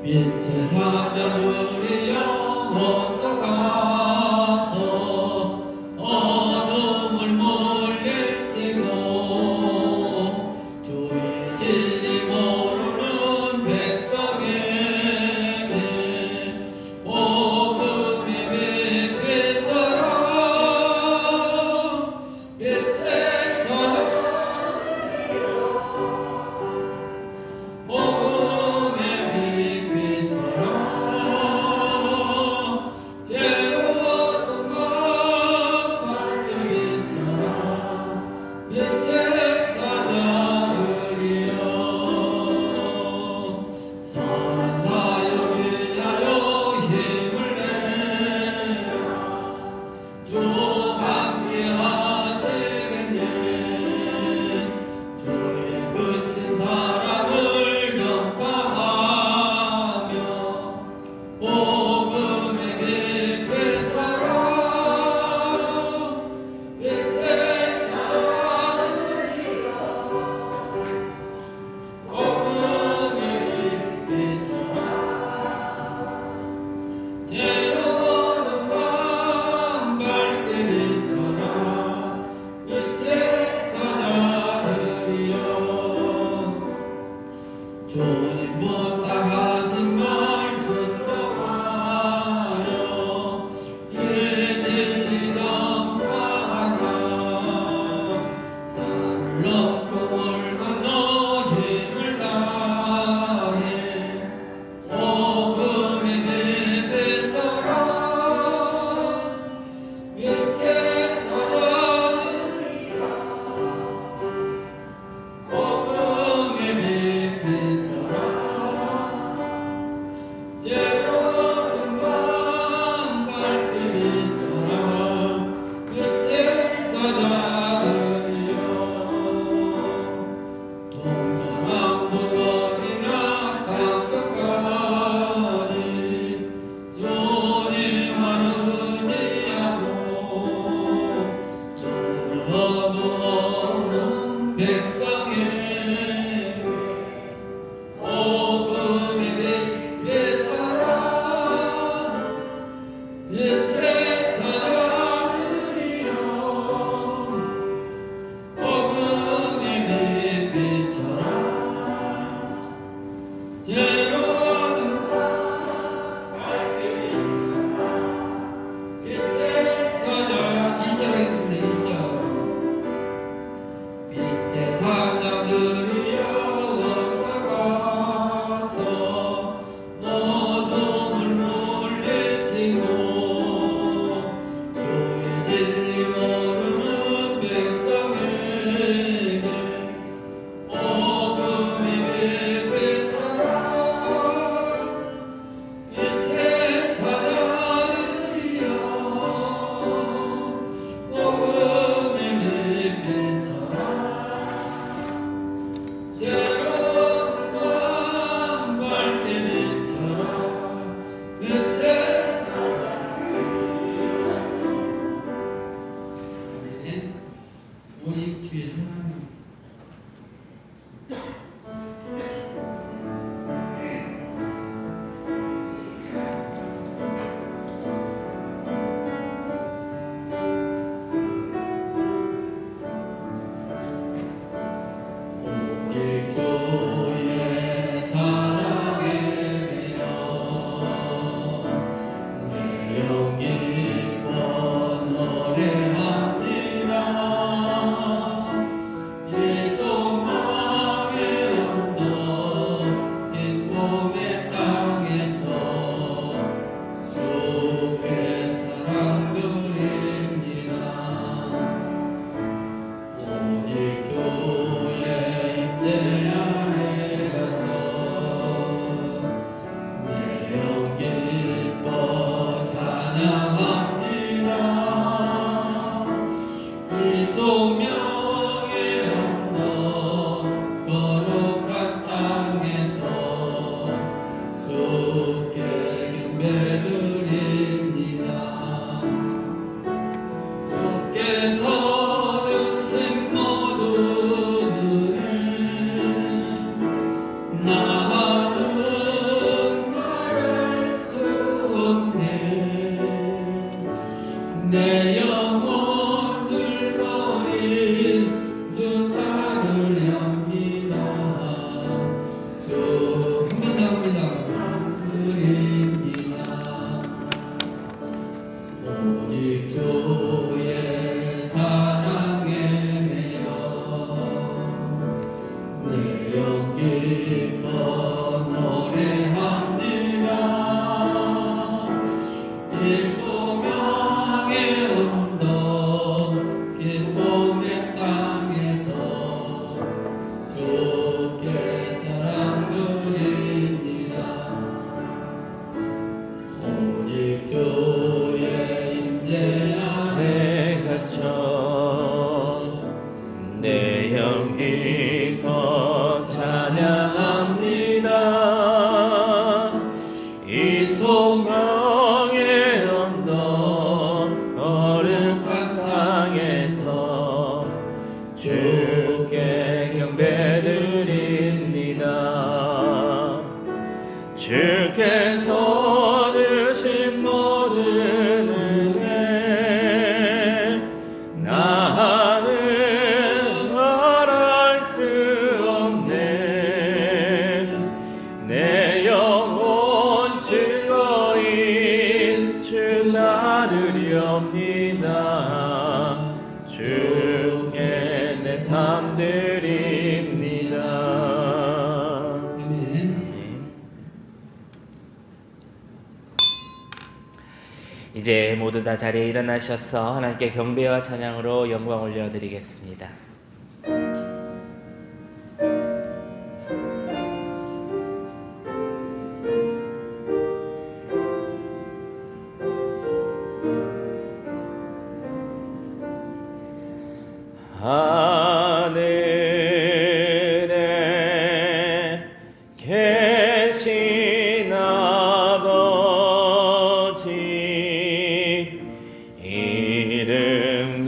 빛의 사자들이여 어서 가서 어둠을 물리치고 주의 진리 모르는 백성에게 복음의 빛처럼 빛의 사자들이여 주님 부탁하신 말씀 더하여 이 진리 전파하라. 산을 넘고 물 건너 힘을 다해 복음의 빛처럼 빛의 사자들이여 복음의 빛처럼 제로든 밤 밝게 빛처럼 빛의 사자들이여 동서남북 어디나 땅끝까지 주님만 의지하고 눈을 어두워오는 백성에게 복음의 빛처럼 빛의 사자들이여 복음의 빛처럼 제로든 밝게 빛처럼 빛의 사자 1절 하겠습니다. 1절 빛의 사자들이여 어서 가서 어둠을 물리치고 주의 진리 모르는 백성에게 복음의 빛처럼 빛의 사자들이여 복음의 빛처럼 제로든 밤 밝게 빛처럼 빛의 사자들이여. 아멘. 오직 주의 사랑입니다. 오직 주의 사랑에 빌어 내 영 기뻐 노래합니다. 이 소명의 언덕 거룩한 땅에서 주께 경배드립니다. 주께서 드신 모든 은혜 나는 말할 수 없네. 내 영혼 즐거이 주 따르렵니다. 주 한 번 더 합니다. 드립니다. 오직 주의 사랑에 매여 내 영 기뻐 노래합니다. 이 소명의 언덕 기쁨의 땅에서 주께 사랑 드립니다. 오직 주의 임재 안에 갇혀 내 영 기뻐 찬양합니다. 이 소명의 언덕 거룩한 땅에서 주께 경배드립니다. 주께서 주신 모든 은혜 나는 말할 수 없네. 내 영혼 즐거이 주 따르렵니다. 주께 내 삶 드립니다. 아멘. 이제 모두 다 자리에 일어나셔서 하나님께 경배와 찬양으로 영광 올려드리겠습니다. 하늘에 계신 아버지 이름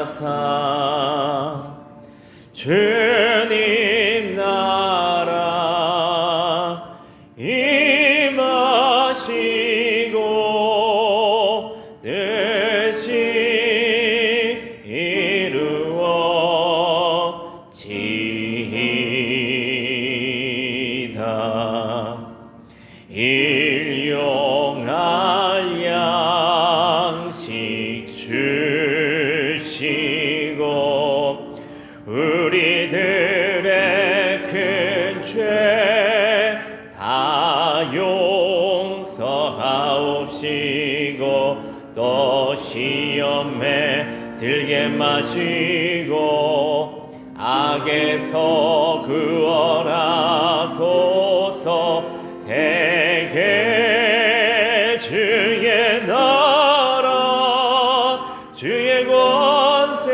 거룩하사 주님 나라 임하시고 뜻이 이루어지이다. 일용할 양식 주시고 우리들의 큰 죄 다 용서하옵시고 또 시험에 들게 마시고 악에서 구원하소서. 대개 주의 나라 주의 권세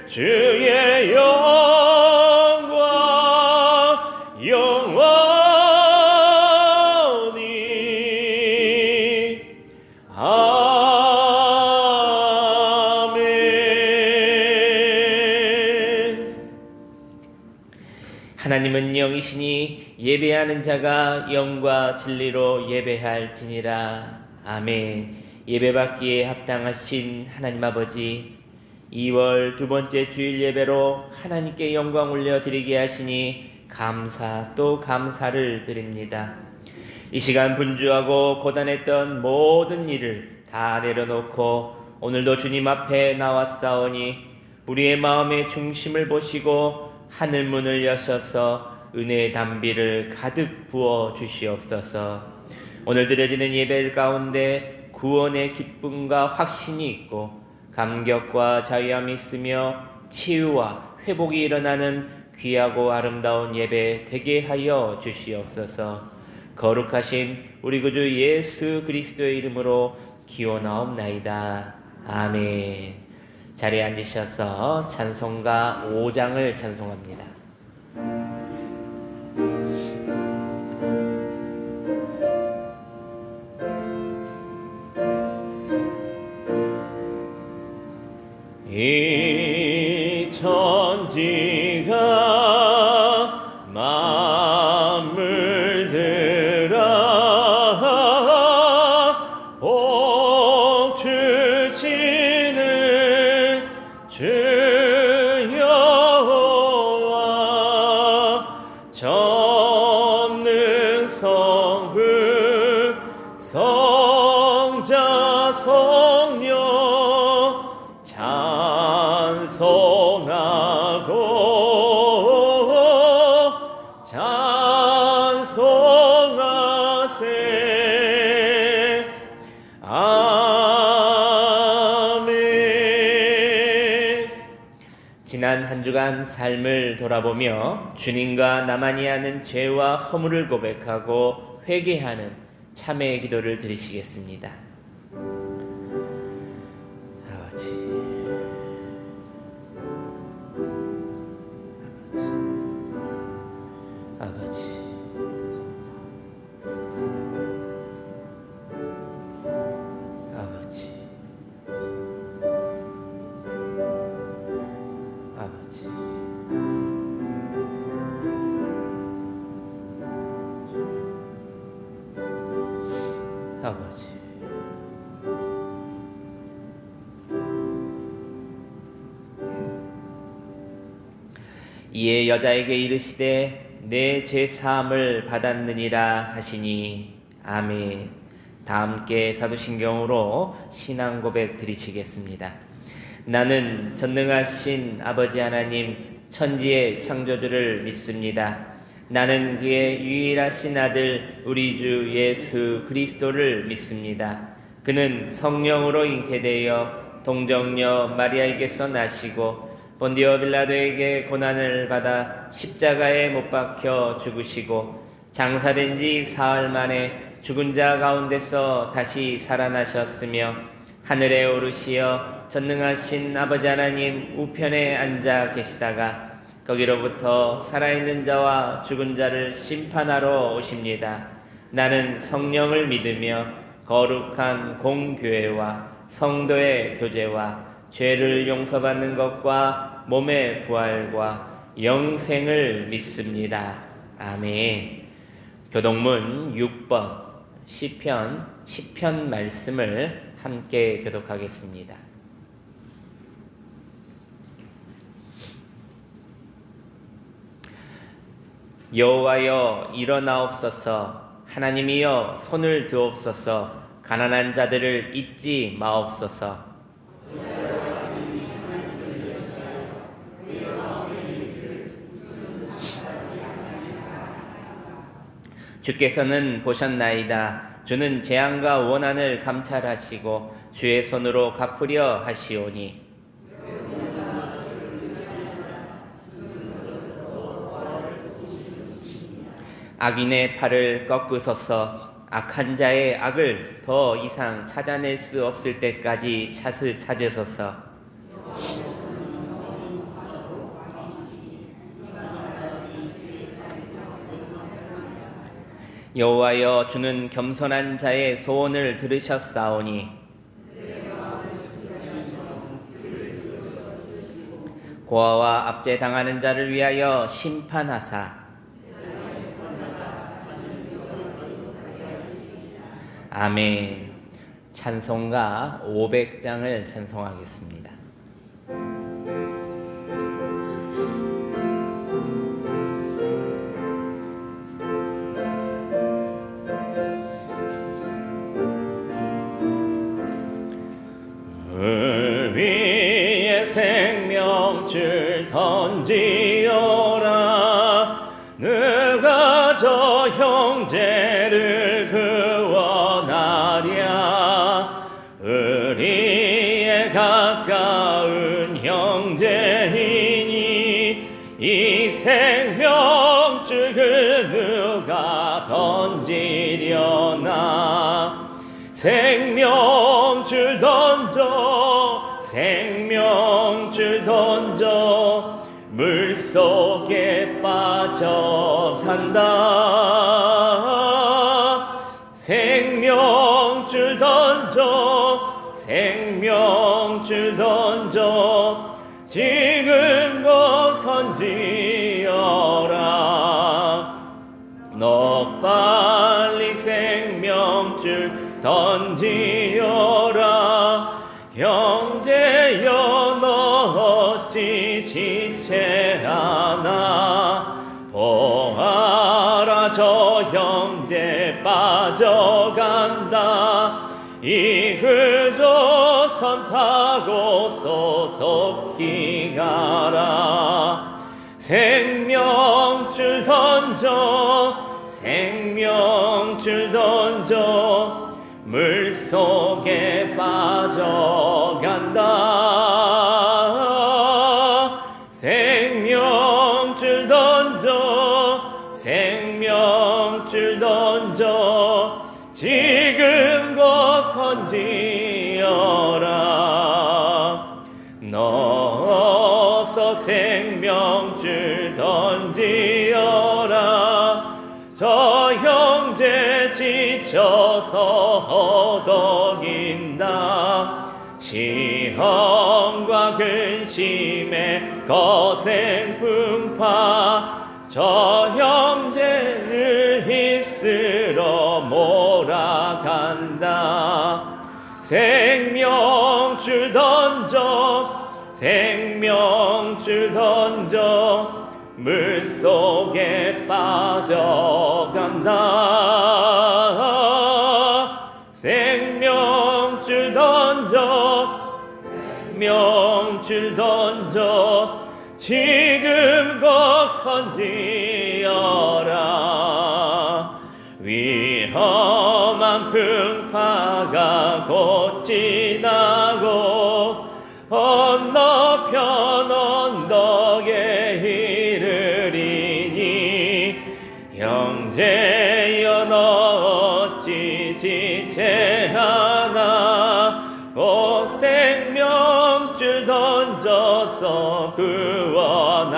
주의 영광 영원히 아멘. 하나님은 영이시니 예배하는 자가 영과 진리로 예배할지니라. 아멘. 예배받기에 합당하신 하나님 아버지, 2월 두 번째 주일 예배로 하나님께 영광 올려드리게 하시니 감사 또 감사를 드립니다. 이 시간 분주하고 고단했던 모든 일을 다 내려놓고 오늘도 주님 앞에 나왔사오니 우리의 마음의 중심을 보시고 하늘문을 여셔서 은혜의 담비를 가득 부어 주시옵소서. 오늘 드려지는 예배 가운데 구원의 기쁨과 확신이 있고 감격과 자유함이 있으며 치유와 회복이 일어나는 귀하고 아름다운 예배 되게 하여 주시옵소서. 거룩하신 우리 구주 예수 그리스도의 이름으로 기원하옵나이다. 아멘. 자리에 앉으셔서 찬송가 5장을 찬송합니다. 이 천지가 만물 들어 복 주시는 주 여호와 전능 성부 성자 성령 찬송하고 찬송하세. 아멘. 지난 한 주간 삶을 돌아보며 주님과 나만이 하는 죄와 허물을 고백하고 회개하는 참회의 기도를 드리시겠습니다. 아버지, 아버지, 아버지, 아버지, 아버지. 이에 여자에게 이르시되 내 죄 사함을 받았느니라 하시니. 아멘. 다 함께 사도신경으로 신앙 고백 드리시겠습니다. 나는 전능하신 아버지 하나님 천지의 창조주를 믿습니다. 나는 그의 유일하신 아들 우리 주 예수 그리스도를 믿습니다. 그는 성령으로 잉태되어 동정녀 마리아에게서 나시고 본디오 빌라도에게 고난을 받아 십자가에 못 박혀 죽으시고 장사된 지 사흘 만에 죽은 자 가운데서 다시 살아나셨으며 하늘에 오르시어 전능하신 아버지 하나님 우편에 앉아 계시다가 거기로부터 살아있는 자와 죽은 자를 심판하러 오십니다. 나는 성령을 믿으며 거룩한 공교회와 성도의 교제와 죄를 용서받는 것과 몸의 부활과 영생을 믿습니다. 아멘. 교독문 6번 시편 10편 말씀을 함께 교독하겠습니다. 여호와여 일어나옵소서. 하나님이여 손을 드옵소서. 가난한 자들을 잊지 마옵소서. 주께서는 보셨나이다. 주는 재앙과 원한을 감찰하시고 주의 손으로 갚으려 하시오니. 악인의 팔을 꺾으소서. 악한 자의 악을 더 이상 찾아낼 수 없을 때까지 찾으소서. 여호와여 주는 겸손한 자의 소원을 들으셨사오니 고아와 압제당하는 자를 위하여 심판하사 아멘. 찬송가 500장을 찬송하겠습니다. 생명줄 던지어라. 누가 저 형제를 구원하랴. 우리의 가까운 형제이니 이 생명줄을 누가 던지려나. 생명 생명줄 던져 생명줄 던져 물속에 빠져간다. 생명줄 던져 생명줄 던져 지금껏 건지어라. 너 빨리 생명줄 던지어라. 형제여 너 어찌 지체하나. 보아라 저 형제 빠져간다. 이그저선 타고 소속히 가라. 생명줄 던져 생명줄 던져 물속에 빠져간다. 생명줄 던져 생명줄 던져 지금껏 건지어라. 너 어서 생명줄 던지어라. 저 형제 지쳐서 허덕인다. 시험과 근심에 거센 풍파 저 형제를 힘쓰러 몰아간다. 생명줄 던져 생명줄 던져 물속에 빠져간다. 생명줄 던져 생명줄 던져 지금껏 건지어라. 위험한 풍파가 곧 지나고 건너편 언덕에 이르리니 형제여 너 어찌 지체하나. 곧 생명줄 던져서 구원하라.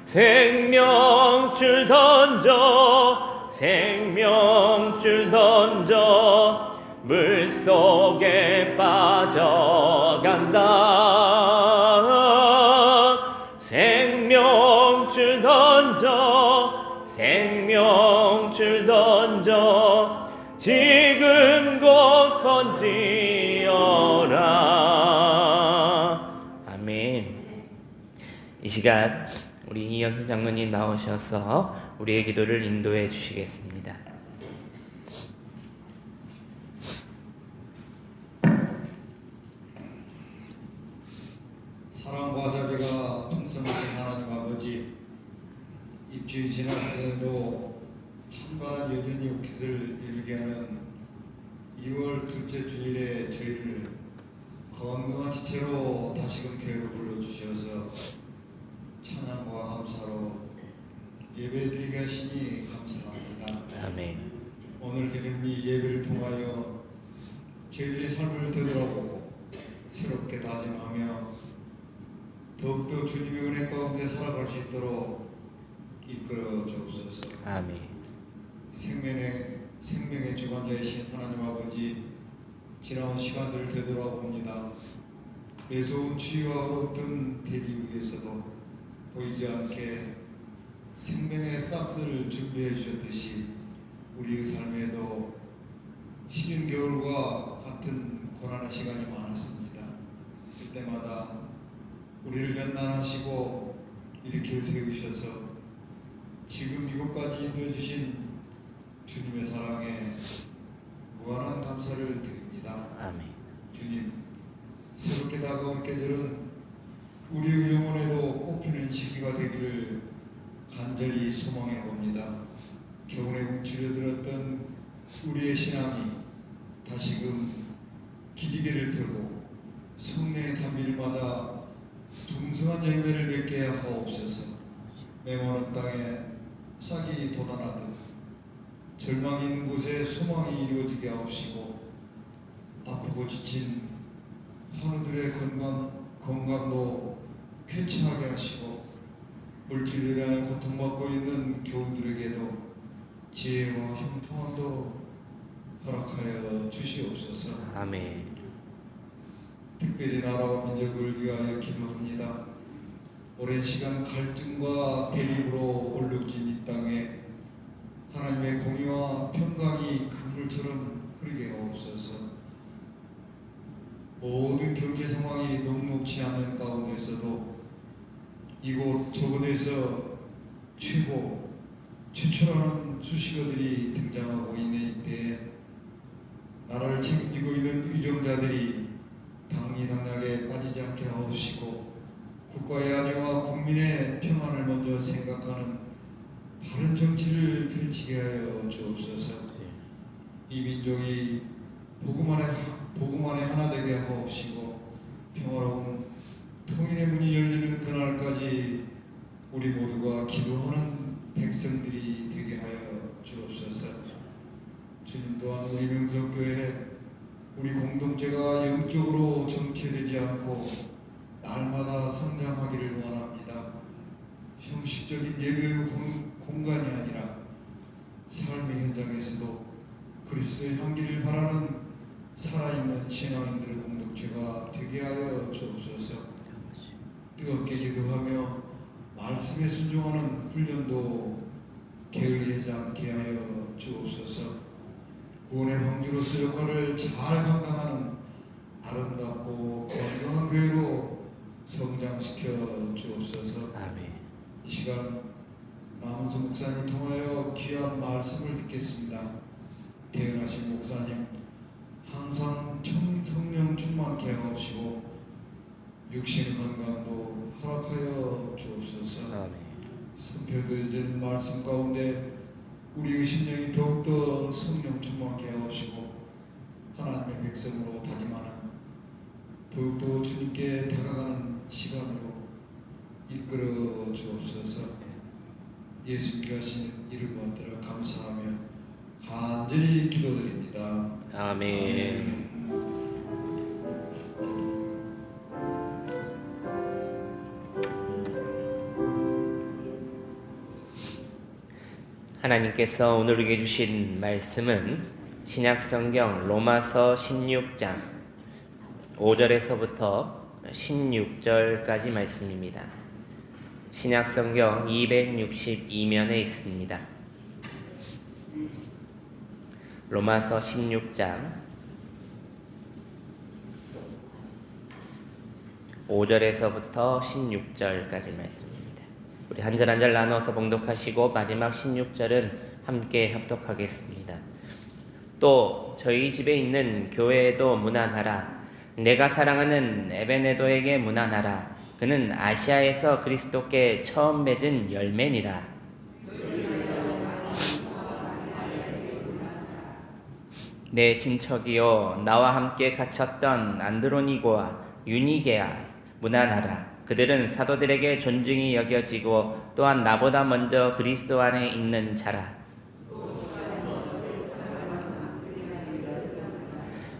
생명줄 던져 생명줄 던져 물속에 빠져간다. 생명줄 던져 생명줄 던져 지금껏 건지어라. 아멘. 이 시간 우리 이현순 장로님 나오셔서 우리의 기도를 인도해 주시겠습니다. 사랑과 자비가 풍성하신 하나님 아버지, 입주인 지나서도 찬바람 여전히 빛을 이루게 하는 2월 둘째 주일에 저희를 건강한 지체로 다시금 교회로 불러주셔서 찬양과 감사로 예배드리게 하시니 감사합니다. 아멘. 오늘 드리는 이 예배를 통하여 저희들의 삶을 되돌아보고 새롭게 다짐하며 더욱더 주님의 은혜 가운데 살아갈 수 있도록 이끌어 주옵소서. 아멘. 생명의 주관자이신 하나님 아버지, 지나온 시간들을 되돌아봅니다. 매서운 추위와 얼어붙은 대지 위에서도 보이지 않게 생명의 싹스를 준비해 주셨듯이 우리의 삶에도 시린 겨울과 같은 고난의 시간이 많았습니다. 그때마다 우리를 연단하시고 일으켜 세우셔서 지금 이곳까지 인도해 주신 주님의 사랑에 무한한 감사를 드립니다. 아멘. 주님, 새롭게 다가올 계절은 우리의 영혼에도 꽃피는 시기가 되기를 간절히 소망해 봅니다. 겨울에 움츠려들었던 우리의 신앙이 다시금 기지개를 펴고 성령의 단비를 맞아 풍성한 열매를 맺게 하옵소서. 메마른 땅에 싹이 돋아나듯 절망이 있는 곳에 소망이 이루어지게 하옵시고 아프고 지친 환우들의 건강도 쾌차하게 하시고 물질로 인하여 고통받고 있는 교우들에게도 지혜와 형통함도 허락하여 주시옵소서. 아멘. 특별히 나라와 민족을 위하여 기도합니다. 오랜 시간 갈등과 대립으로 얼룩진 이 땅에 하나님의 공의와 평강이 강물처럼 흐르게 하옵소서. 모든 경제 상황이 녹록지 않는 가운데서도 이곳 저곳에서 최초라는 수식어들이 등장하고 있는 이때에 나라를 책임지고 있는 위정자들이 당리당략에 빠지지 않게 하옵시고 국가의 안위와 국민의 평안을 먼저 생각하는 바른 정치를 펼치게 하여 주옵소서. 이 민족이 복음 안에 하나 되게 하옵시고 평화로운 통일의 문이 열리는 그날까지 우리 모두가 기도하는 백성들이 되게 하여 주옵소서. 주님 또한 우리 명성교회 우리 공동체가 영적으로 정체되지 않고 날마다 성장하기를 원합니다. 형식적인 예배의 공간이 아니라 삶의 현장에서도 그리스도의 향기를 바라는 살아있는 신앙인들의 공동체가 되게 하여 주옵소서. 뜨겁게 기도하며 말씀에 순종하는 훈련도 게을리하지 않게 하여 주옵소서. 구원의 방주로서 역할을 잘 감당하는 아름답고 건강한 교회로 성장시켜 주옵소서. 아멘. 이 시간 남은수 목사님을 통하여 귀한 말씀을 듣겠습니다. 대은하신 목사님 항상 성령 충만케 하옵시고 육신의 건강도 허락하여 주옵소서. 아멘. 선포되어진 말씀 가운데 우리의 심령이 더욱더 성령 충만케 하옵시고 하나님의 백성으로 다짐하는 더욱더 주님께 다가가는 시간으로 이끌어 주옵소서. 예수님께 하신 이를 받들어 감사하며 간절히 기도드립니다. 아멘. 하나님께서 오늘 우리에게 주신 말씀은 신약성경 로마서 16장 5절에서부터 16절까지 말씀입니다. 신약성경 262면에 있습니다. 로마서 16장 5절에서부터 16절까지 말씀입니다. 우리 한 절 한 절 나눠서 봉독하시고 마지막 16절은 함께 합독하겠습니다. 또 저희 집에 있는 교회에도 문안하라. 내가 사랑하는 에베네도에게 문안하라. 그는 아시아에서 그리스도께 처음 맺은 열매니라. 내 친척이요 나와 함께 갇혔던 안드로니고와 유니게아 문안하라. 그들은 사도들에게 존중이 여겨지고 또한 나보다 먼저 그리스도 안에 있는 자라.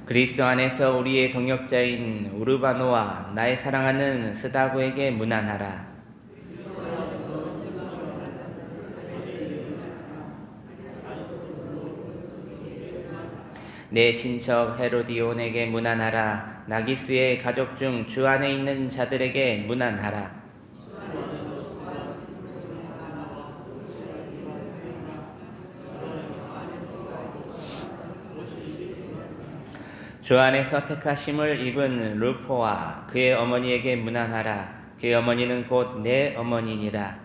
그리스도 안에서 우리의 동역자인 우르바노와 나의 사랑하는 스다고에게 문안하라. 내 친척 헤로디온에게 문안하라. 나기스의 가족 중 주 안에 있는 자들에게 문안하라. 주 안에서 택하심을 입은 루포와 그의 어머니에게 문안하라. 그의 어머니는 곧 내 어머니니라.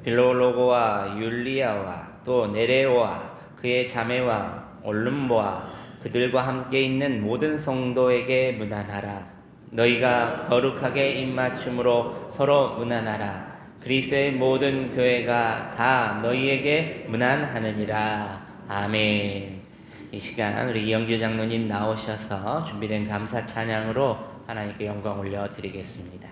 빌로로고와 율리아와 또 네레오와 그의 자매와 올룸보와 그들과 함께 있는 모든 성도에게 문안하라. 너희가 거룩하게 입맞춤으로 서로 문안하라. 그리스도의 모든 교회가 다 너희에게 문안하느니라. 아멘. 이 시간 우리 이영길 장로님 나오셔서 준비된 감사 찬양으로 하나님께 영광 올려드리겠습니다.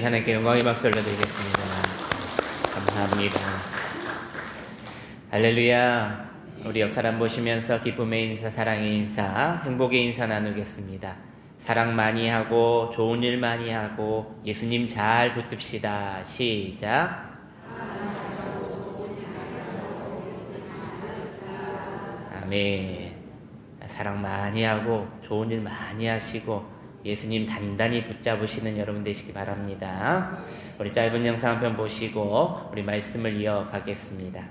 하나님께 영광의 박수 올려드리겠습니다. 감사합니다. 할렐루야. 우리 옆 사람 보시면서 기쁨의 인사, 사랑의 인사, 행복의 인사 나누겠습니다. 사랑 많이 하고 좋은 일 많이 하고 예수님 잘 붙듭시다. 시작. 아멘. 사랑 많이 하고 좋은 일 많이 하시고 예수님 단단히 붙잡으시는 여러분 되시기 바랍니다. 우리 짧은 영상 한 편 보시고 우리 말씀을 이어가겠습니다.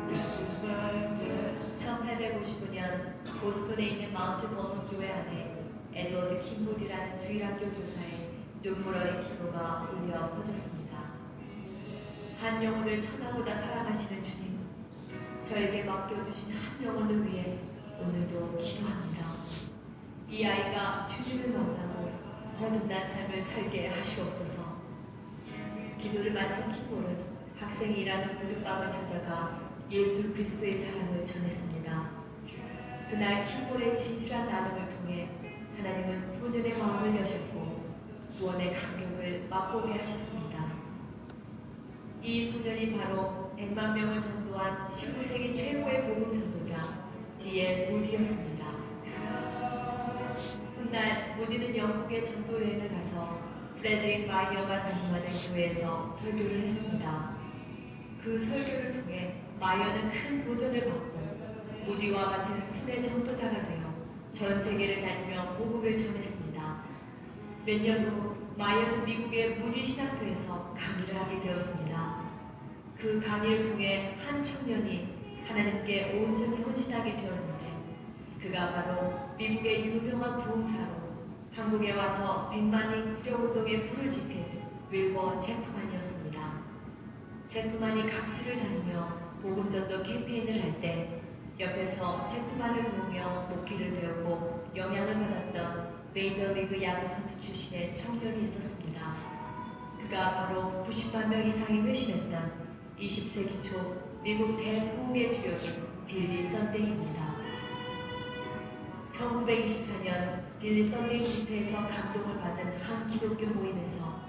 This is my death. 1855년 보스턴에 있는 마운트 버넌 교회 안에 에드워드 킴보디라는 주일학교 교사의 눈물 어린 기도가 울려 퍼졌습니다. 한 영혼을 천하보다 사랑하시는 주님, 저에게 맡겨주신 한 영혼을 위해 오늘도 기도합니다. 이 아이가 주님을 만나고 거듭난 삶을 살게 하시옵소서. 기도를 마친 킴볼은 학생이 일하는 모든방을 찾아가 예수 그리스도의 사랑을 전했습니다. 그날 킴볼의 진실한 나눔을 통해 하나님은 소년의 마음을 여셨고 구원의 감격을 맛보게 하셨습니다. 이 소년이 바로 100만 명을 전도한 19세기 최고의 복음 전도자 D.L. 무디였습니다. 훗날 무디는 영국의 전도 여행을 가서 프레드릭 마이어가 담임하는 교회에서 설교를 했습니다. 그 설교를 통해 마이어는 큰 도전을 받고 무디와 같은 순회 전도자가 되어 전 세계를 다니며 복음을 전했습니다. 몇 년 후 마이어는 미국의 무디 신학교에서 강의를 하게 되었습니다. 그 강의를 통해 한 청년이 하나님께 온전히 헌신하게 되었는데 그가 바로 미국의 유명한 부흥사로 한국에 와서 100만인 구령운동에 불을 지핀 윌버 체프만이었습니다. 체프만이 각지를 다니며 복음전도 캠페인을 할 때 옆에서 체프만을 도우며 목회를 배우고 영향을 받았던 메이저리그 야구 선수 출신의 청년이 있었습니다. 그가 바로 90만 명 이상이 회심했던 20세기 초 미국 대부흥의 주역인 빌리 선데이입니다. 1924년 빌리 선데이 집회에서 감동을 받은 한 기독교 모임에서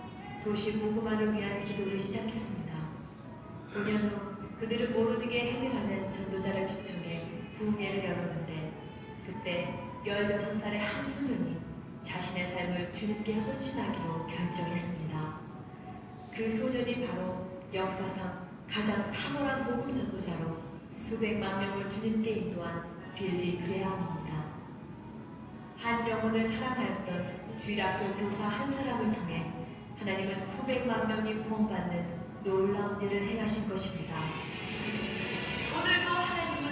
도시 복음화를 위한 기도를 시작했습니다. 5년 후 그들은 모르드게 헤매가는 전도자를 초청해 부흥회를 열었는데 그때 16살의 한 소년이 자신의 삶을 주님께 헌신하기로 결정했습니다. 그 소년이 바로 역사상 가장 탁월한 복음 전도자로 수백만 명을 주님께 인도한 빌리 그레함입니다. 한 영혼을 사랑하였던 주일학교 교사 한 사람을 통해 하나님은 수백만 명이 구원받는 놀라운 일을 행하신 것입니다. 오늘도 하나님은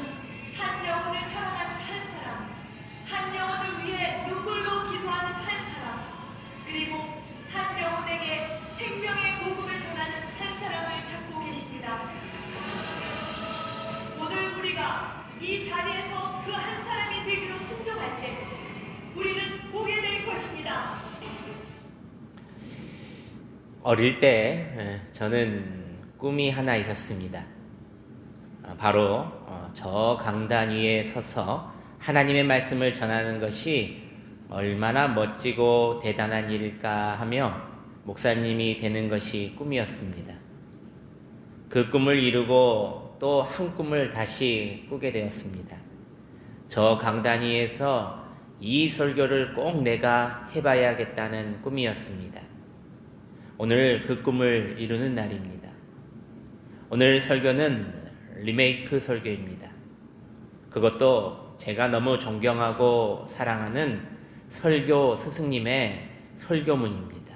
한 영혼을 사랑하는 한 사람, 한 영혼을 위해 눈물로 기도하는 한 사람, 그리고 한 영혼에게 생명의 복음을 전하는 한 사람을 찾고 계십니다. 오늘 우리가 이 자리에서 그 한 사람이 되기로 순종할 때 우리는 보게 될 것입니다. 어릴 때 저는 꿈이 하나 있었습니다. 바로 저 강단 위에 서서 하나님의 말씀을 전하는 것이 얼마나 멋지고 대단한 일일까 하며 목사님이 되는 것이 꿈이었습니다. 그 꿈을 이루고 또 한 꿈을 다시 꾸게 되었습니다. 저 강단 위에서 이 설교를 꼭 내가 해봐야겠다는 꿈이었습니다. 오늘 그 꿈을 이루는 날입니다. 오늘 설교는 리메이크 설교입니다. 그것도 제가 너무 존경하고 사랑하는 설교 스승님의 설교문입니다.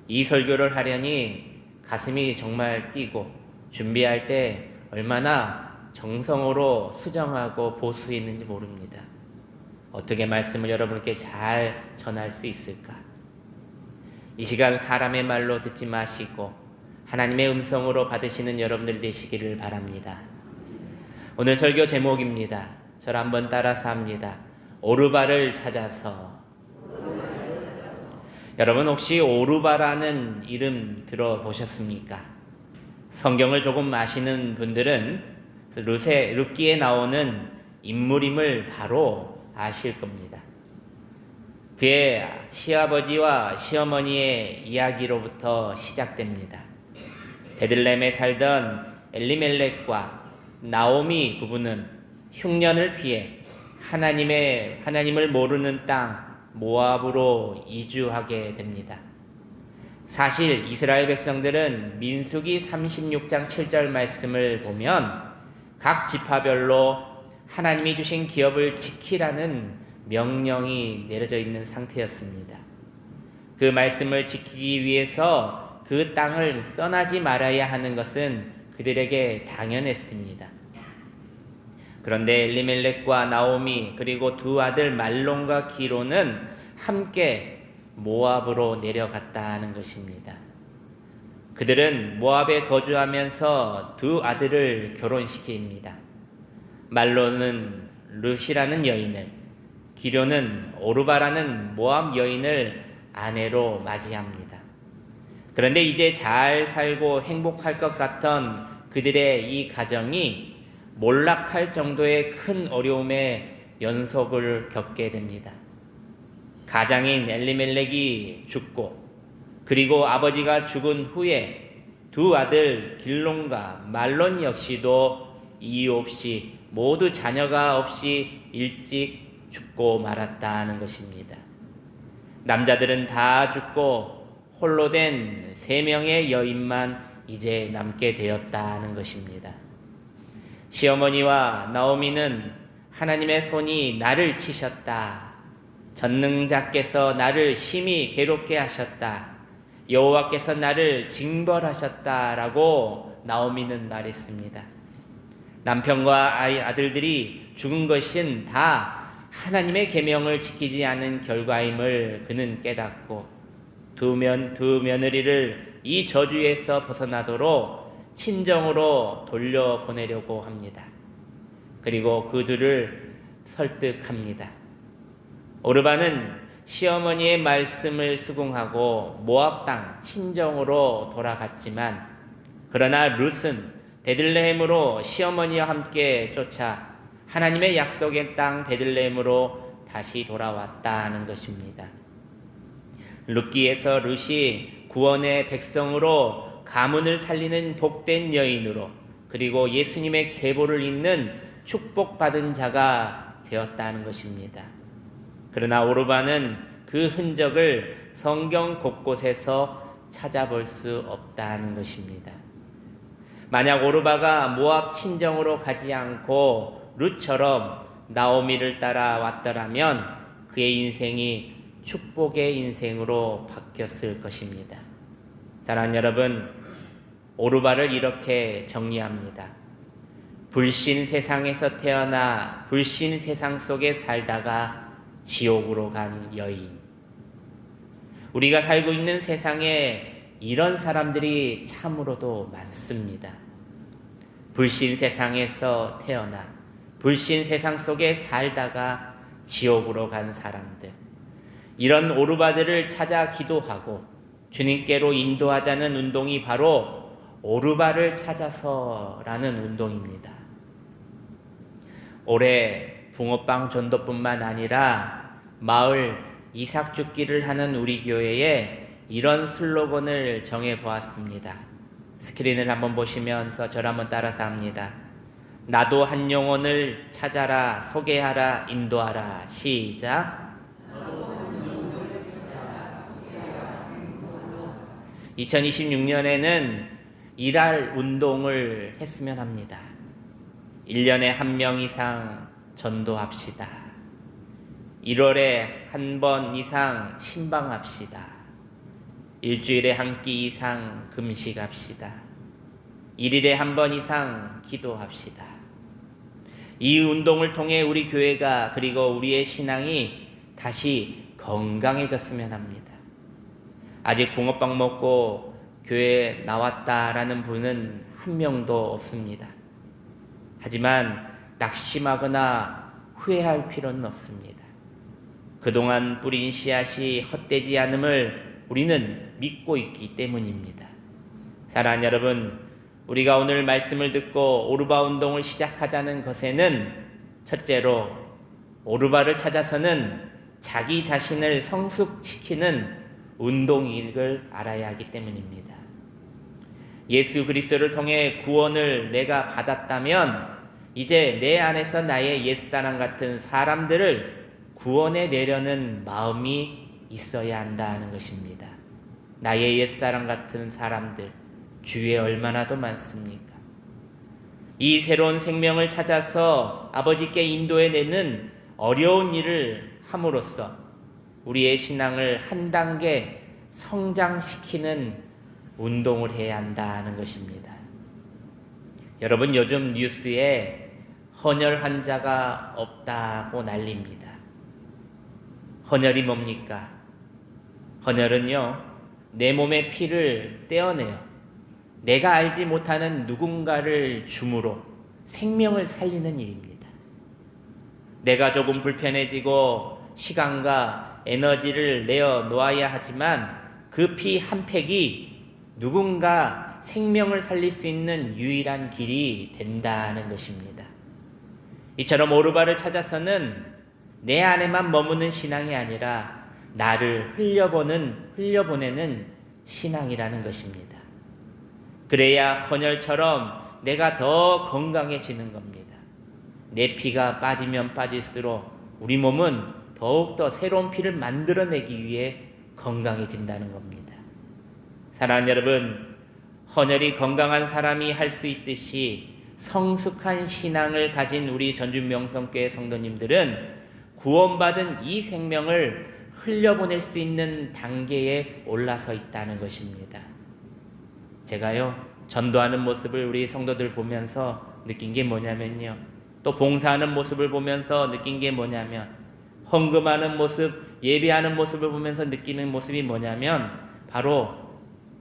이 설교를 하려니 가슴이 정말 뛰고 준비할 때 얼마나 정성으로 수정하고 보수했는지 모릅니다. 어떻게 말씀을 여러분께 잘 전할 수 있을까? 이 시간 사람의 말로 듣지 마시고 하나님의 음성으로 받으시는 여러분들 되시기를 바랍니다. 오늘 설교 제목입니다. 저를 한번 따라서 합니다. 오르바를 찾아서. 여러분 혹시 오르바라는 이름 들어보셨습니까? 성경을 조금 아시는 분들은 룻기에 나오는 인물임을 바로 아실 겁니다. 그의 시아버지와 시어머니의 이야기로부터 시작됩니다. 베들레헴에 살던 엘리멜렉과 나오미 부부는 흉년을 피해 하나님을 모르는 땅 모압으로 이주하게 됩니다. 사실 이스라엘 백성들은 민수기 36장 7절 말씀을 보면 각 지파별로 하나님이 주신 기업을 지키라는 명령이 내려져 있는 상태였습니다. 그 말씀을 지키기 위해서 그 땅을 떠나지 말아야 하는 것은 그들에게 당연했습니다. 그런데 엘리멜렉과 나오미 그리고 두 아들 말론과 기로는 함께 모압으로 내려갔다는 것입니다. 그들은 모압에 거주하면서 두 아들을 결혼시킵니다. 말론은 룻이라는 여인을, 기료는 오르바라는 모압 여인을 아내로 맞이합니다. 그런데 이제 잘 살고 행복할 것 같던 그들의 이 가정이 몰락할 정도의 큰 어려움의 연속을 겪게 됩니다. 가장인 엘리멜렉이 죽고 그리고 아버지가 죽은 후에 두 아들 길론과 말론 역시도 이유 없이 모두 자녀가 없이 일찍 죽고 말았다는 것입니다. 남자들은 다 죽고 홀로 된 3명의 여인만 이제 남게 되었다는 것입니다. 시어머니와 나오미는 하나님의 손이 나를 치셨다. 전능자께서 나를 심히 괴롭게 하셨다. 여호와께서 나를 징벌하셨다라고 나오미는 말했습니다. 남편과 아들들이 죽은 것은 다 하나님의 계명을 지키지 않은 결과임을 그는 깨닫고 두 며느리를 이 저주에서 벗어나도록 친정으로 돌려보내려고 합니다. 그리고 그들을 설득합니다. 오르바는 시어머니의 말씀을 수긍하고 모압 땅 친정으로 돌아갔지만 그러나 룻은 베들레헴으로 시어머니와 함께 쫓아 하나님의 약속의 땅 베들레헴으로 다시 돌아왔다는 것입니다. 룻기에서 룻이 구원의 백성으로 가문을 살리는 복된 여인으로 그리고 예수님의 계보를 잇는 축복받은 자가 되었다는 것입니다. 그러나 오르바는 그 흔적을 성경 곳곳에서 찾아볼 수 없다는 것입니다. 만약 오르바가 모압 친정으로 가지 않고 룻처럼 나오미를 따라왔더라면 그의 인생이 축복의 인생으로 바뀌었을 것입니다. 사랑하는 여러분, 오르바를 이렇게 정리합니다. 불신 세상에서 태어나 불신 세상 속에 살다가 지옥으로 간 여인. 우리가 살고 있는 세상에 이런 사람들이 참으로도 많습니다. 불신 세상에서 태어나 불신 세상 속에 살다가 지옥으로 간 사람들. 이런 오르바들을 찾아 기도하고 주님께로 인도하자는 운동이 바로 오르바를 찾아서라는 운동입니다. 올해 붕어빵 전도뿐만 아니라 마을 이삭 죽기를 하는 우리 교회에 이런 슬로건을 정해보았습니다. 스크린을 한번 보시면서 저를 한번 따라서 합니다. 나도 한 영혼을 찾아라, 소개하라, 인도하라. 시작. 2026년에는 일할 운동을 했으면 합니다. 1년에 1명 이상 전도합시다. 1월에 한 번 이상 신방합시다. 일주일에 한 끼 이상 금식합시다. 1일에 한 번 이상 기도합시다. 이 운동을 통해 우리 교회가 그리고 우리의 신앙이 다시 건강해졌으면 합니다. 아직 붕어빵 먹고 교회에 나왔다라는 분은 한 명도 없습니다. 하지만 낙심하거나 후회할 필요는 없습니다. 그동안 뿌린 씨앗이 헛되지 않음을 우리는 믿고 있기 때문입니다. 사랑하는 여러분, 우리가 오늘 말씀을 듣고 오르바 운동을 시작하자는 것에는 첫째로 오르바를 찾아서는 자기 자신을 성숙시키는 운동인 걸 알아야 하기 때문입니다. 예수 그리스도를 통해 구원을 내가 받았다면 이제 내 안에서 나의 옛사람 같은 사람들을 구원해 내려는 마음이 있어야 한다는 것입니다. 나의 옛사람 같은 사람들 주위에 얼마나도 많습니까? 이 새로운 생명을 찾아서 아버지께 인도해 내는 어려운 일을 함으로써 우리의 신앙을 한 단계 성장시키는 운동을 해야 한다는 것입니다. 여러분, 요즘 뉴스에 헌혈 환자가 없다고 난립니다. 헌혈이 뭡니까? 헌혈은요, 내 몸의 피를 떼어내요. 내가 알지 못하는 누군가를 줌으로 생명을 살리는 일입니다. 내가 조금 불편해지고 시간과 에너지를 내어 놓아야 하지만 그 피 한 팩이 누군가 생명을 살릴 수 있는 유일한 길이 된다는 것입니다. 이처럼 오르바를 찾아서는 내 안에만 머무는 신앙이 아니라 나를 흘려보내는 신앙이라는 것입니다. 그래야 헌혈처럼 내가 더 건강해지는 겁니다. 내 피가 빠지면 빠질수록 우리 몸은 더욱더 새로운 피를 만들어내기 위해 건강해진다는 겁니다. 사랑하는 여러분, 헌혈이 건강한 사람이 할 수 있듯이 성숙한 신앙을 가진 우리 전주명성교회 성도님들은 구원받은 이 생명을 흘려보낼 수 있는 단계에 올라서 있다는 것입니다. 제가요, 전도하는 모습을 우리 성도들 보면서 느낀 게 뭐냐면요, 또 봉사하는 모습을 보면서 느낀 게 뭐냐면, 헌금하는 모습, 예배하는 모습을 보면서 느끼는 모습이 뭐냐면 바로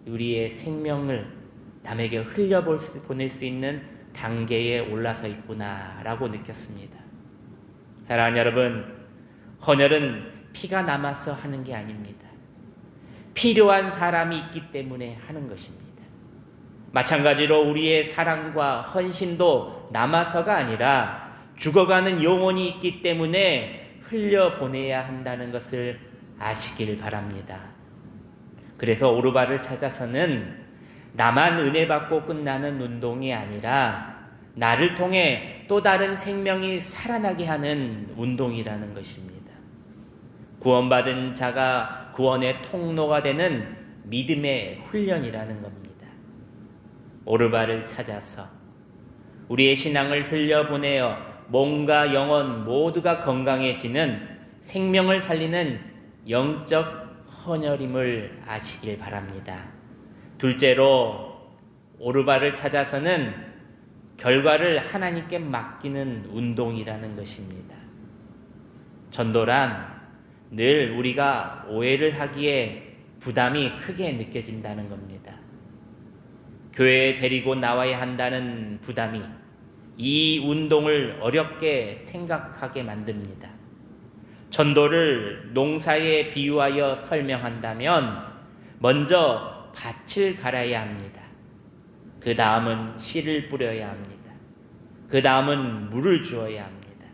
우리의 생명을 남에게 흘려보낼 수 있는 단계에 올라서 있구나라고 느꼈습니다. 사랑하는 여러분, 헌혈은 피가 남아서 하는 게 아닙니다. 필요한 사람이 있기 때문에 하는 것입니다. 마찬가지로 우리의 사랑과 헌신도 남아서가 아니라 죽어가는 영혼이 있기 때문에 흘려보내야 한다는 것을 아시길 바랍니다. 그래서 오르바를 찾아서는 나만 은혜 받고 끝나는 운동이 아니라 나를 통해 또 다른 생명이 살아나게 하는 운동이라는 것입니다. 구원받은 자가 구원의 통로가 되는 믿음의 훈련이라는 겁니다. 오르바를 찾아서 우리의 신앙을 흘려보내어 몸과 영혼 모두가 건강해지는 생명을 살리는 영적 헌혈임을 아시길 바랍니다. 둘째로, 오르바를 찾아서는 결과를 하나님께 맡기는 운동이라는 것입니다. 전도란 늘 우리가 오해를 하기에 부담이 크게 느껴진다는 겁니다. 교회에 데리고 나와야 한다는 부담이 이 운동을 어렵게 생각하게 만듭니다. 전도를 농사에 비유하여 설명한다면 먼저 밭을 갈아야 합니다. 그 다음은 씨를 뿌려야 합니다. 그 다음은 물을 주어야 합니다.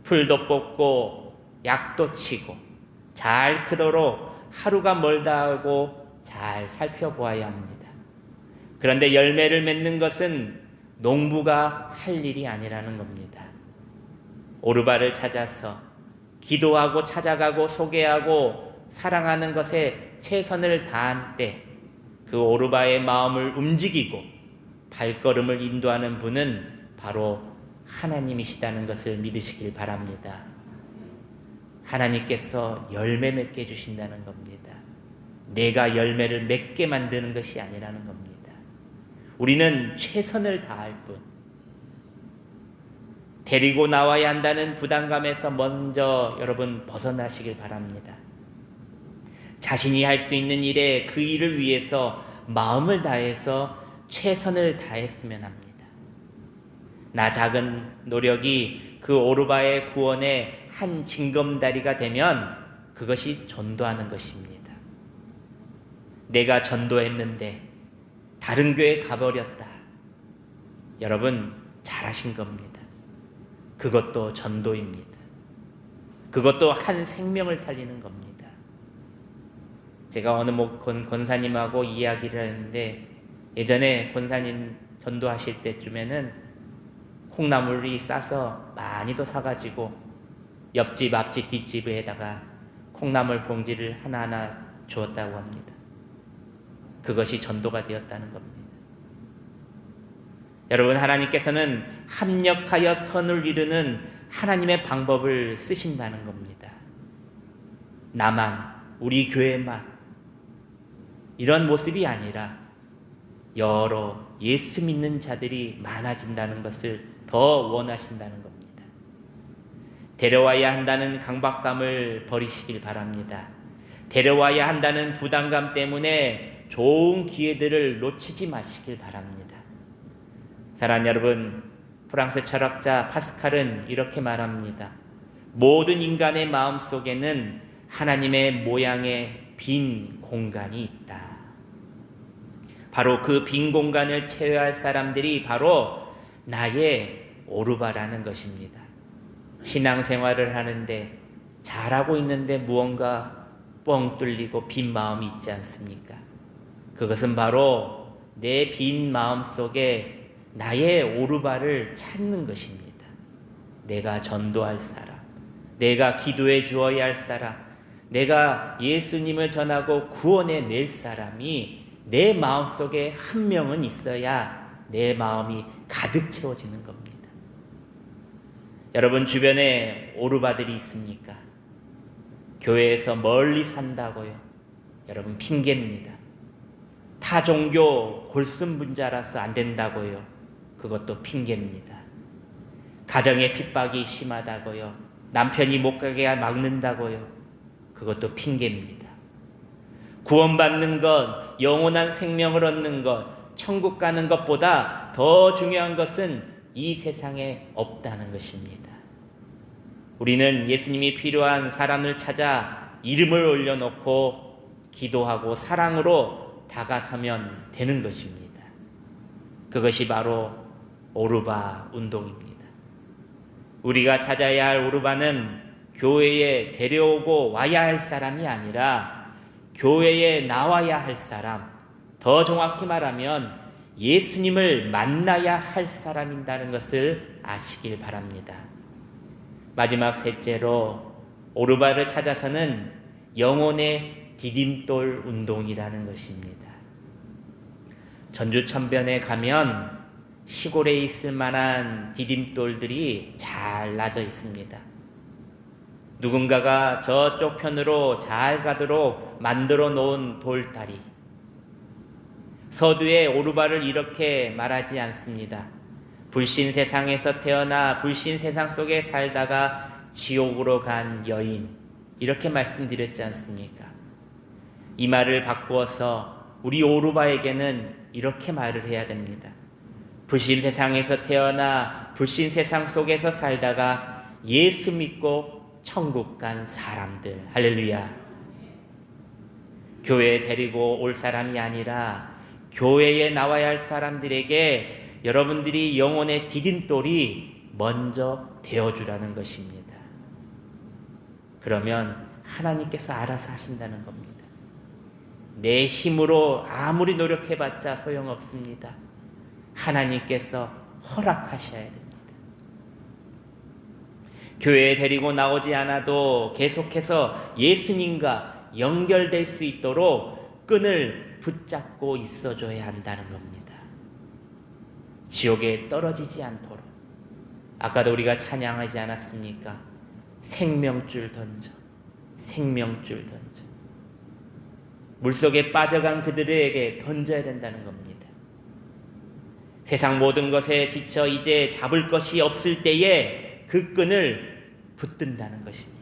풀도 뽑고 약도 치고 잘 크도록 하루가 멀다 하고 잘 살펴보아야 합니다. 그런데 열매를 맺는 것은 농부가 할 일이 아니라는 겁니다. 오르바를 찾아서 기도하고 찾아가고 소개하고 사랑하는 것에 최선을 다한 때 그 오르바의 마음을 움직이고 발걸음을 인도하는 분은 바로 하나님이시다는 것을 믿으시길 바랍니다. 하나님께서 열매 맺게 해주신다는 겁니다. 내가 열매를 맺게 만드는 것이 아니라는 겁니다. 우리는 최선을 다할 뿐, 데리고 나와야 한다는 부담감에서 먼저 여러분 벗어나시길 바랍니다. 자신이 할 수 있는 일에 그 일을 위해서 마음을 다해서 최선을 다했으면 합니다. 나 작은 노력이 그 오르바의 구원의 한 징검다리가 되면 그것이 전도하는 것입니다. 내가 전도했는데 다른 교회 가버렸다. 여러분 잘하신 겁니다. 그것도 전도입니다. 그것도 한 생명을 살리는 겁니다. 제가 어느 권사님하고 이야기를 했는데 예전에 권사님 전도하실 때쯤에는 콩나물이 싸서 많이도 사가지고 옆집, 앞집, 뒷집에다가 콩나물 봉지를 하나하나 주었다고 합니다. 그것이 전도가 되었다는 겁니다. 여러분, 하나님께서는 합력하여 선을 이루는 하나님의 방법을 쓰신다는 겁니다. 나만, 우리 교회만 이런 모습이 아니라 여러 예수 믿는 자들이 많아진다는 것을 더 원하신다는 겁니다. 데려와야 한다는 강박감을 버리시길 바랍니다. 데려와야 한다는 부담감 때문에 좋은 기회들을 놓치지 마시길 바랍니다. 사랑하는 여러분, 프랑스 철학자 파스칼은 이렇게 말합니다. 모든 인간의 마음속에는 하나님의 모양의 빈 공간이 있다. 바로 그 빈 공간을 채워야 할 사람들이 바로 나의 오르바라는 것입니다. 신앙생활을 하는데 잘하고 있는데 무언가 뻥 뚫리고 빈 마음이 있지 않습니까? 그것은 바로 내 빈 마음 속에 나의 오르바를 찾는 것입니다. 내가 전도할 사람, 내가 기도해 주어야 할 사람, 내가 예수님을 전하고 구원해 낼 사람이 내 마음속에 한 명은 있어야 내 마음이 가득 채워지는 겁니다. 여러분 주변에 오르바들이 있습니까? 교회에서 멀리 산다고요? 여러분 핑계입니다. 타 종교 골순분자라서 안 된다고요? 그것도 핑계입니다. 가정의 핍박이 심하다고요? 남편이 못 가게 막는다고요? 그것도 핑계입니다. 구원받는 것, 영원한 생명을 얻는 것, 천국 가는 것보다 더 중요한 것은 이 세상에 없다는 것입니다. 우리는 예수님이 필요한 사람을 찾아 이름을 올려놓고 기도하고 사랑으로 다가서면 되는 것입니다. 그것이 바로 오르바 운동입니다. 우리가 찾아야 할 오르바는 교회에 데려오고 와야 할 사람이 아니라 교회에 나와야 할 사람, 더 정확히 말하면 예수님을 만나야 할 사람이라는 것을 아시길 바랍니다. 마지막 셋째로 오르바를 찾아서는 영혼의 디딤돌 운동이라는 것입니다. 전주천변에 가면 시골에 있을 만한 디딤돌들이 잘 놔져 있습니다. 누군가가 저쪽 편으로 잘 가도록 만들어 놓은 돌다리. 서두에 오르바를 이렇게 말하지 않습니다. 불신 세상에서 태어나 불신 세상 속에 살다가 지옥으로 간 여인, 이렇게 말씀드렸지 않습니까? 이 말을 바꾸어서 우리 오르바에게는 이렇게 말을 해야 됩니다. 불신 세상에서 태어나 불신 세상 속에서 살다가 예수 믿고 천국 간 사람들, 할렐루야. 교회에 데리고 올 사람이 아니라 교회에 나와야 할 사람들에게 여러분들이 영혼의 디딤돌이 먼저 되어주라는 것입니다. 그러면 하나님께서 알아서 하신다는 겁니다. 내 힘으로 아무리 노력해봤자 소용없습니다. 하나님께서 허락하셔야 됩니다. 교회에 데리고 나오지 않아도 계속해서 예수님과 연결될 수 있도록 끈을 붙잡고 있어줘야 한다는 겁니다. 지옥에 떨어지지 않도록. 아까도 우리가 찬양하지 않았습니까? 생명줄 던져, 생명줄 던져. 물속에 빠져간 그들에게 던져야 된다는 겁니다. 세상 모든 것에 지쳐 이제 잡을 것이 없을 때에 그 끈을 붙든다는 것입니다.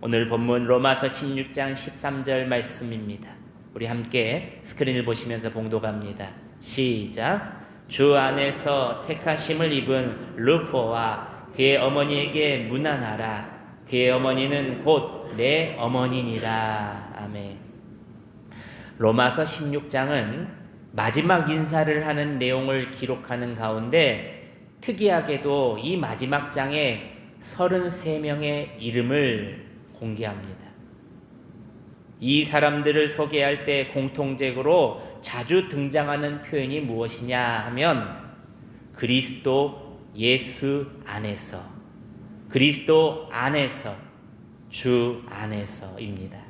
오늘 본문 로마서 16장 13절 말씀입니다. 우리 함께 스크린을 보시면서 봉독합니다. 시작. 주 안에서 택하심을 입은 루포와 그의 어머니에게 문안하라. 그의 어머니는 곧 내 어머니니라. 아멘. 로마서 16장은 마지막 인사를 하는 내용을 기록하는 가운데 특이하게도 이 마지막 장에 33명의 이름을 공개합니다. 이 사람들을 소개할 때 공통적으로 자주 등장하는 표현이 무엇이냐 하면 그리스도 예수 안에서, 그리스도 안에서, 주 안에서입니다.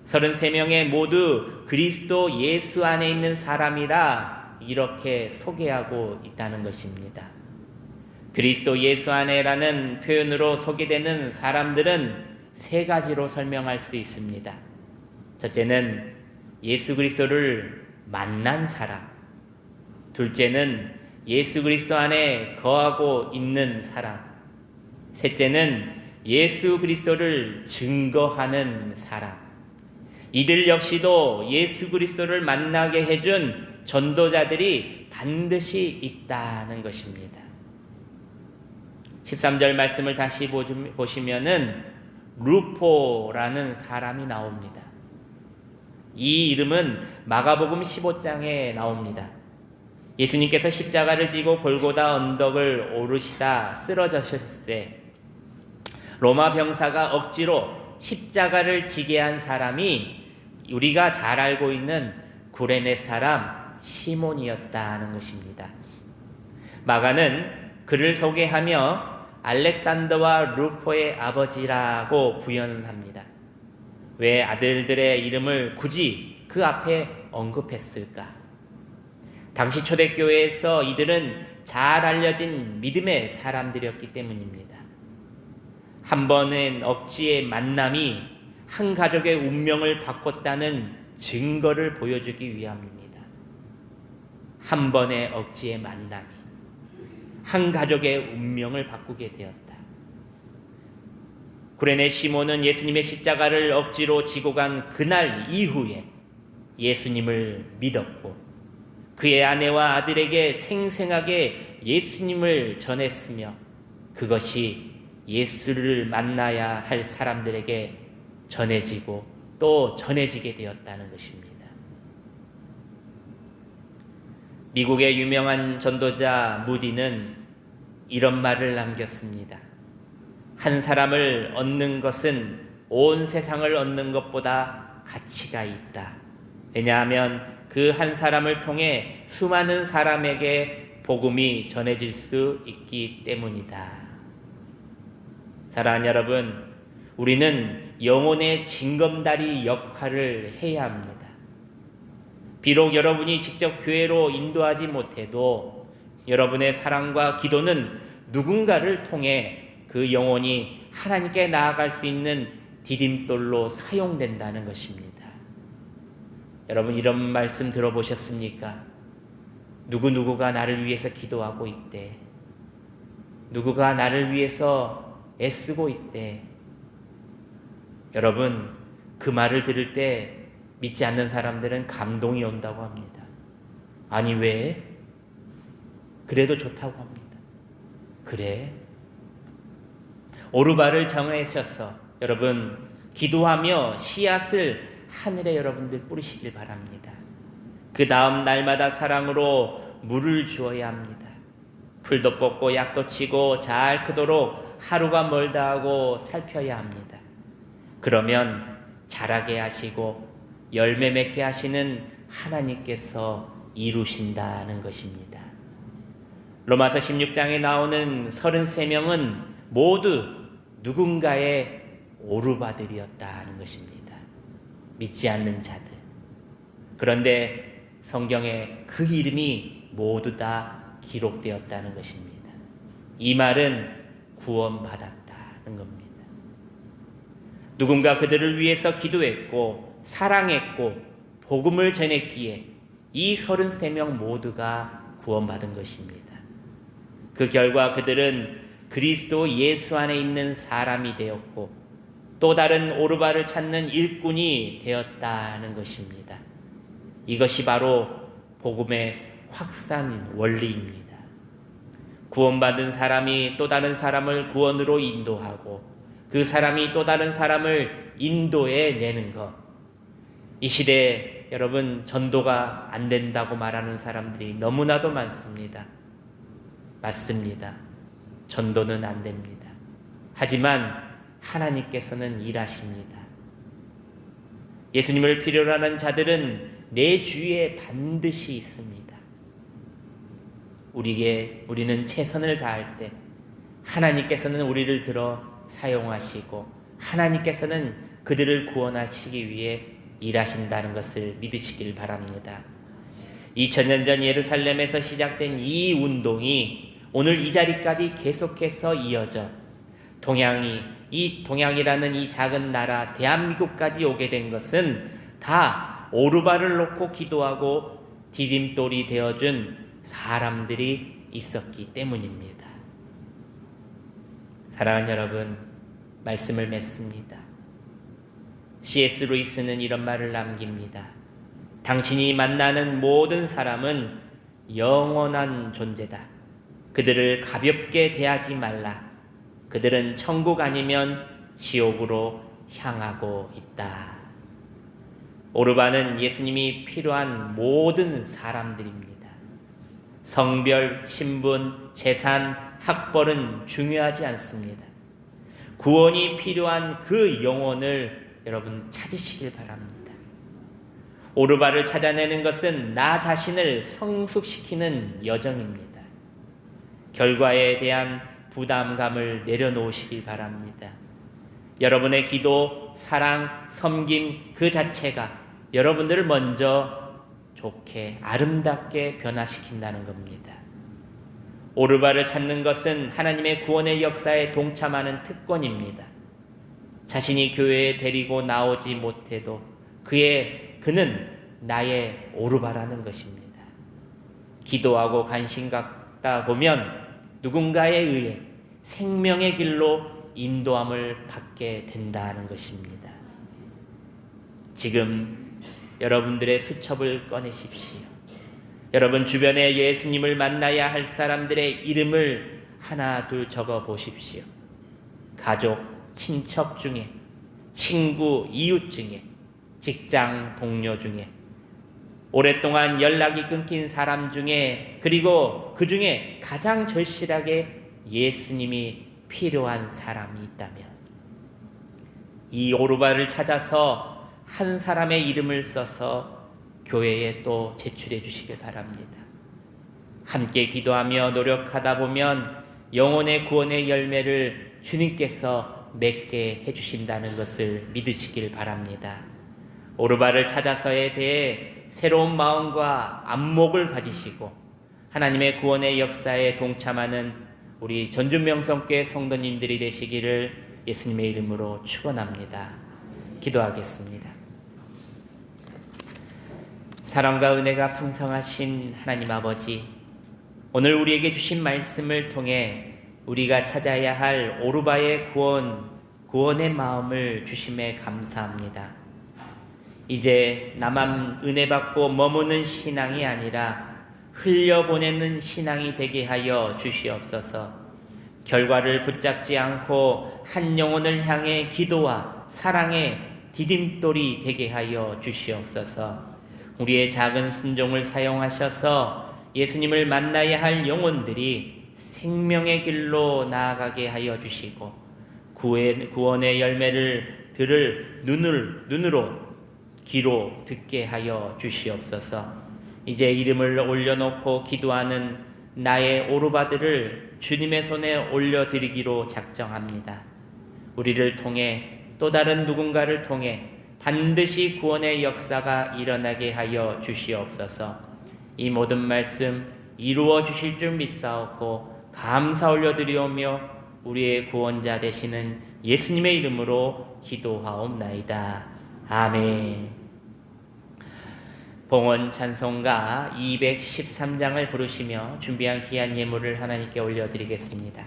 33명의 모두 그리스도 예수 안에 있는 사람이라 이렇게 소개하고 있다는 것입니다. 그리스도 예수 안에라는 표현으로 소개되는 사람들은 세 가지로 설명할 수 있습니다. 첫째는 예수 그리스도를 만난 사람, 둘째는 예수 그리스도 안에 거하고 있는 사람, 셋째는 예수 그리스도를 증거하는 사람. 이들 역시도 예수 그리스도를 만나게 해준 전도자들이 반드시 있다는 것입니다. 13절 말씀을 다시 보시면은 루포라는 사람이 나옵니다. 이 이름은 마가복음 15장에 나옵니다. 예수님께서 십자가를 지고 골고다 언덕을 오르시다 쓰러졌을 때 로마 병사가 억지로 십자가를 지게 한 사람이 우리가 잘 알고 있는 구레네 사람 시몬이었다는 것입니다. 마가는 그를 소개하며 알렉산더와 루포의 아버지라고 부연합니다. 왜 아들들의 이름을 굳이 그 앞에 언급했을까? 당시 초대교회에서 이들은 잘 알려진 믿음의 사람들이었기 때문입니다. 한 번의 억지의 만남이 한 가족의 운명을 바꿨다는 증거를 보여주기 위함입니다. 한 번의 억지의 만남이 한 가족의 운명을 바꾸게 되었다. 구레네 시몬은 예수님의 십자가를 억지로 지고 간 그날 이후에 예수님을 믿었고 그의 아내와 아들에게 생생하게 예수님을 전했으며 그것이 예수를 만나야 할 사람들에게 전해지고 또 전해지게 되었다는 것입니다. 미국의 유명한 전도자 무디는 이런 말을 남겼습니다. 한 사람을 얻는 것은 온 세상을 얻는 것보다 가치가 있다. 왜냐하면 그 한 사람을 통해 수많은 사람에게 복음이 전해질 수 있기 때문이다. 사랑하는 여러분, 우리는 영혼의 징검다리 역할을 해야 합니다. 비록 여러분이 직접 교회로 인도하지 못해도 여러분의 사랑과 기도는 누군가를 통해 그 영혼이 하나님께 나아갈 수 있는 디딤돌로 사용된다는 것입니다. 여러분 이런 말씀 들어보셨습니까? 누구누구가 나를 위해서 기도하고 있대. 누구가 나를 위해서 애쓰고 있대. 여러분 그 말을 들을 때 믿지 않는 사람들은 감동이 온다고 합니다. 아니 왜? 그래도 좋다고 합니다. 그래? 오르바를 정하셔서 여러분 기도하며 씨앗을 하늘에 여러분들 뿌리시길 바랍니다. 그 다음 날마다 사랑으로 물을 주어야 합니다. 풀도 뽑고 약도 치고 잘 크도록 하루가 멀다 하고 살펴야 합니다. 그러면 자라게 하시고 열매 맺게 하시는 하나님께서 이루신다는 것입니다. 로마서 16장에 나오는 33명은 모두 누군가의 오르바들이었다는 것입니다. 믿지 않는 자들. 그런데 성경에 그 이름이 모두 다 기록되었다는 것입니다. 이 말은 구원받았다는 겁니다. 누군가 그들을 위해서 기도했고 사랑했고 복음을 전했기에 이 33명 모두가 구원받은 것입니다. 그 결과 그들은 그리스도 예수 안에 있는 사람이 되었고 또 다른 오르바를 찾는 일꾼이 되었다는 것입니다. 이것이 바로 복음의 확산 원리입니다. 구원받은 사람이 또 다른 사람을 구원으로 인도하고 그 사람이 또 다른 사람을 인도해 내는 것. 이 시대에 여러분 전도가 안 된다고 말하는 사람들이 너무나도 많습니다. 맞습니다. 전도는 안 됩니다. 하지만 하나님께서는 일하십니다. 예수님을 필요로 하는 자들은 내 주위에 반드시 있습니다. 우리는 최선을 다할 때 하나님께서는 우리를 들어 사용하시고 하나님께서는 그들을 구원하시기 위해 일하신다는 것을 믿으시길 바랍니다. 2000년 전 예루살렘에서 시작된 이 운동이 오늘 이 자리까지 계속해서 이어져 동양이라는 이 작은 나라 대한민국까지 오게 된 것은 다 오르바를 놓고 기도하고 디딤돌이 되어준 사람들이 있었기 때문입니다. 사랑하는 여러분, 말씀을 맺습니다. C.S. 루이스는 이런 말을 남깁니다. 당신이 만나는 모든 사람은 영원한 존재다. 그들을 가볍게 대하지 말라. 그들은 천국 아니면 지옥으로 향하고 있다. 오르바는 예수님이 필요한 모든 사람들입니다. 성별, 신분, 재산, 학벌은 중요하지 않습니다. 구원이 필요한 그 영혼을 여러분 찾으시길 바랍니다. 오르바를 찾아내는 것은 나 자신을 성숙시키는 여정입니다. 결과에 대한 부담감을 내려놓으시길 바랍니다. 여러분의 기도, 사랑, 섬김 그 자체가 여러분들을 먼저 좋게 아름답게 변화시킨다는 겁니다. 오르바를 찾는 것은 하나님의 구원의 역사에 동참하는 특권입니다. 자신이 교회에 데리고 나오지 못해도 그는 나의 오르바라는 것입니다. 기도하고 관심 갖다 보면 누군가에 의해 생명의 길로 인도함을 받게 된다는 것입니다. 지금 여러분들의 수첩을 꺼내십시오. 여러분 주변에 예수님을 만나야 할 사람들의 이름을 하나 둘 적어 보십시오. 가족, 친척 중에, 친구, 이웃 중에, 직장 동료 중에, 오랫동안 연락이 끊긴 사람 중에, 그리고 그 중에 가장 절실하게 예수님이 필요한 사람이 있다면 이 오르바를 찾아서 한 사람의 이름을 써서 교회에 또 제출해 주시길 바랍니다. 함께 기도하며 노력하다 보면 영혼의 구원의 열매를 주님께서 맺게 해주신다는 것을 믿으시길 바랍니다. 오르바를 찾아서에 대해 새로운 마음과 안목을 가지시고 하나님의 구원의 역사에 동참하는 우리 전주명성교회 성도님들이 되시기를 예수님의 이름으로 축원합니다. 기도하겠습니다. 사랑과 은혜가 풍성하신 하나님 아버지, 오늘 우리에게 주신 말씀을 통해 우리가 찾아야 할 오르바의 구원의 마음을 주심에 감사합니다. 이제 나만 은혜 받고 머무는 신앙이 아니라 흘려보내는 신앙이 되게 하여 주시옵소서. 결과를 붙잡지 않고 한 영혼을 향해 기도와 사랑의 디딤돌이 되게 하여 주시옵소서. 우리의 작은 순종을 사용하셔서 예수님을 만나야 할 영혼들이 생명의 길로 나아가게 하여 주시고 구원의 열매를 들을 눈으로 귀로 듣게 하여 주시옵소서. 이제 이름을 올려놓고 기도하는 나의 오르바들을 주님의 손에 올려드리기로 작정합니다. 우리를 통해 또 다른 누군가를 통해 반드시 구원의 역사가 일어나게 하여 주시옵소서. 이 모든 말씀 이루어 주실 줄 믿사옵고 감사 올려드리오며 우리의 구원자 되시는 예수님의 이름으로 기도하옵나이다. 아멘. 봉헌 찬송가 213장을 부르시며 준비한 귀한 예물을 하나님께 올려드리겠습니다.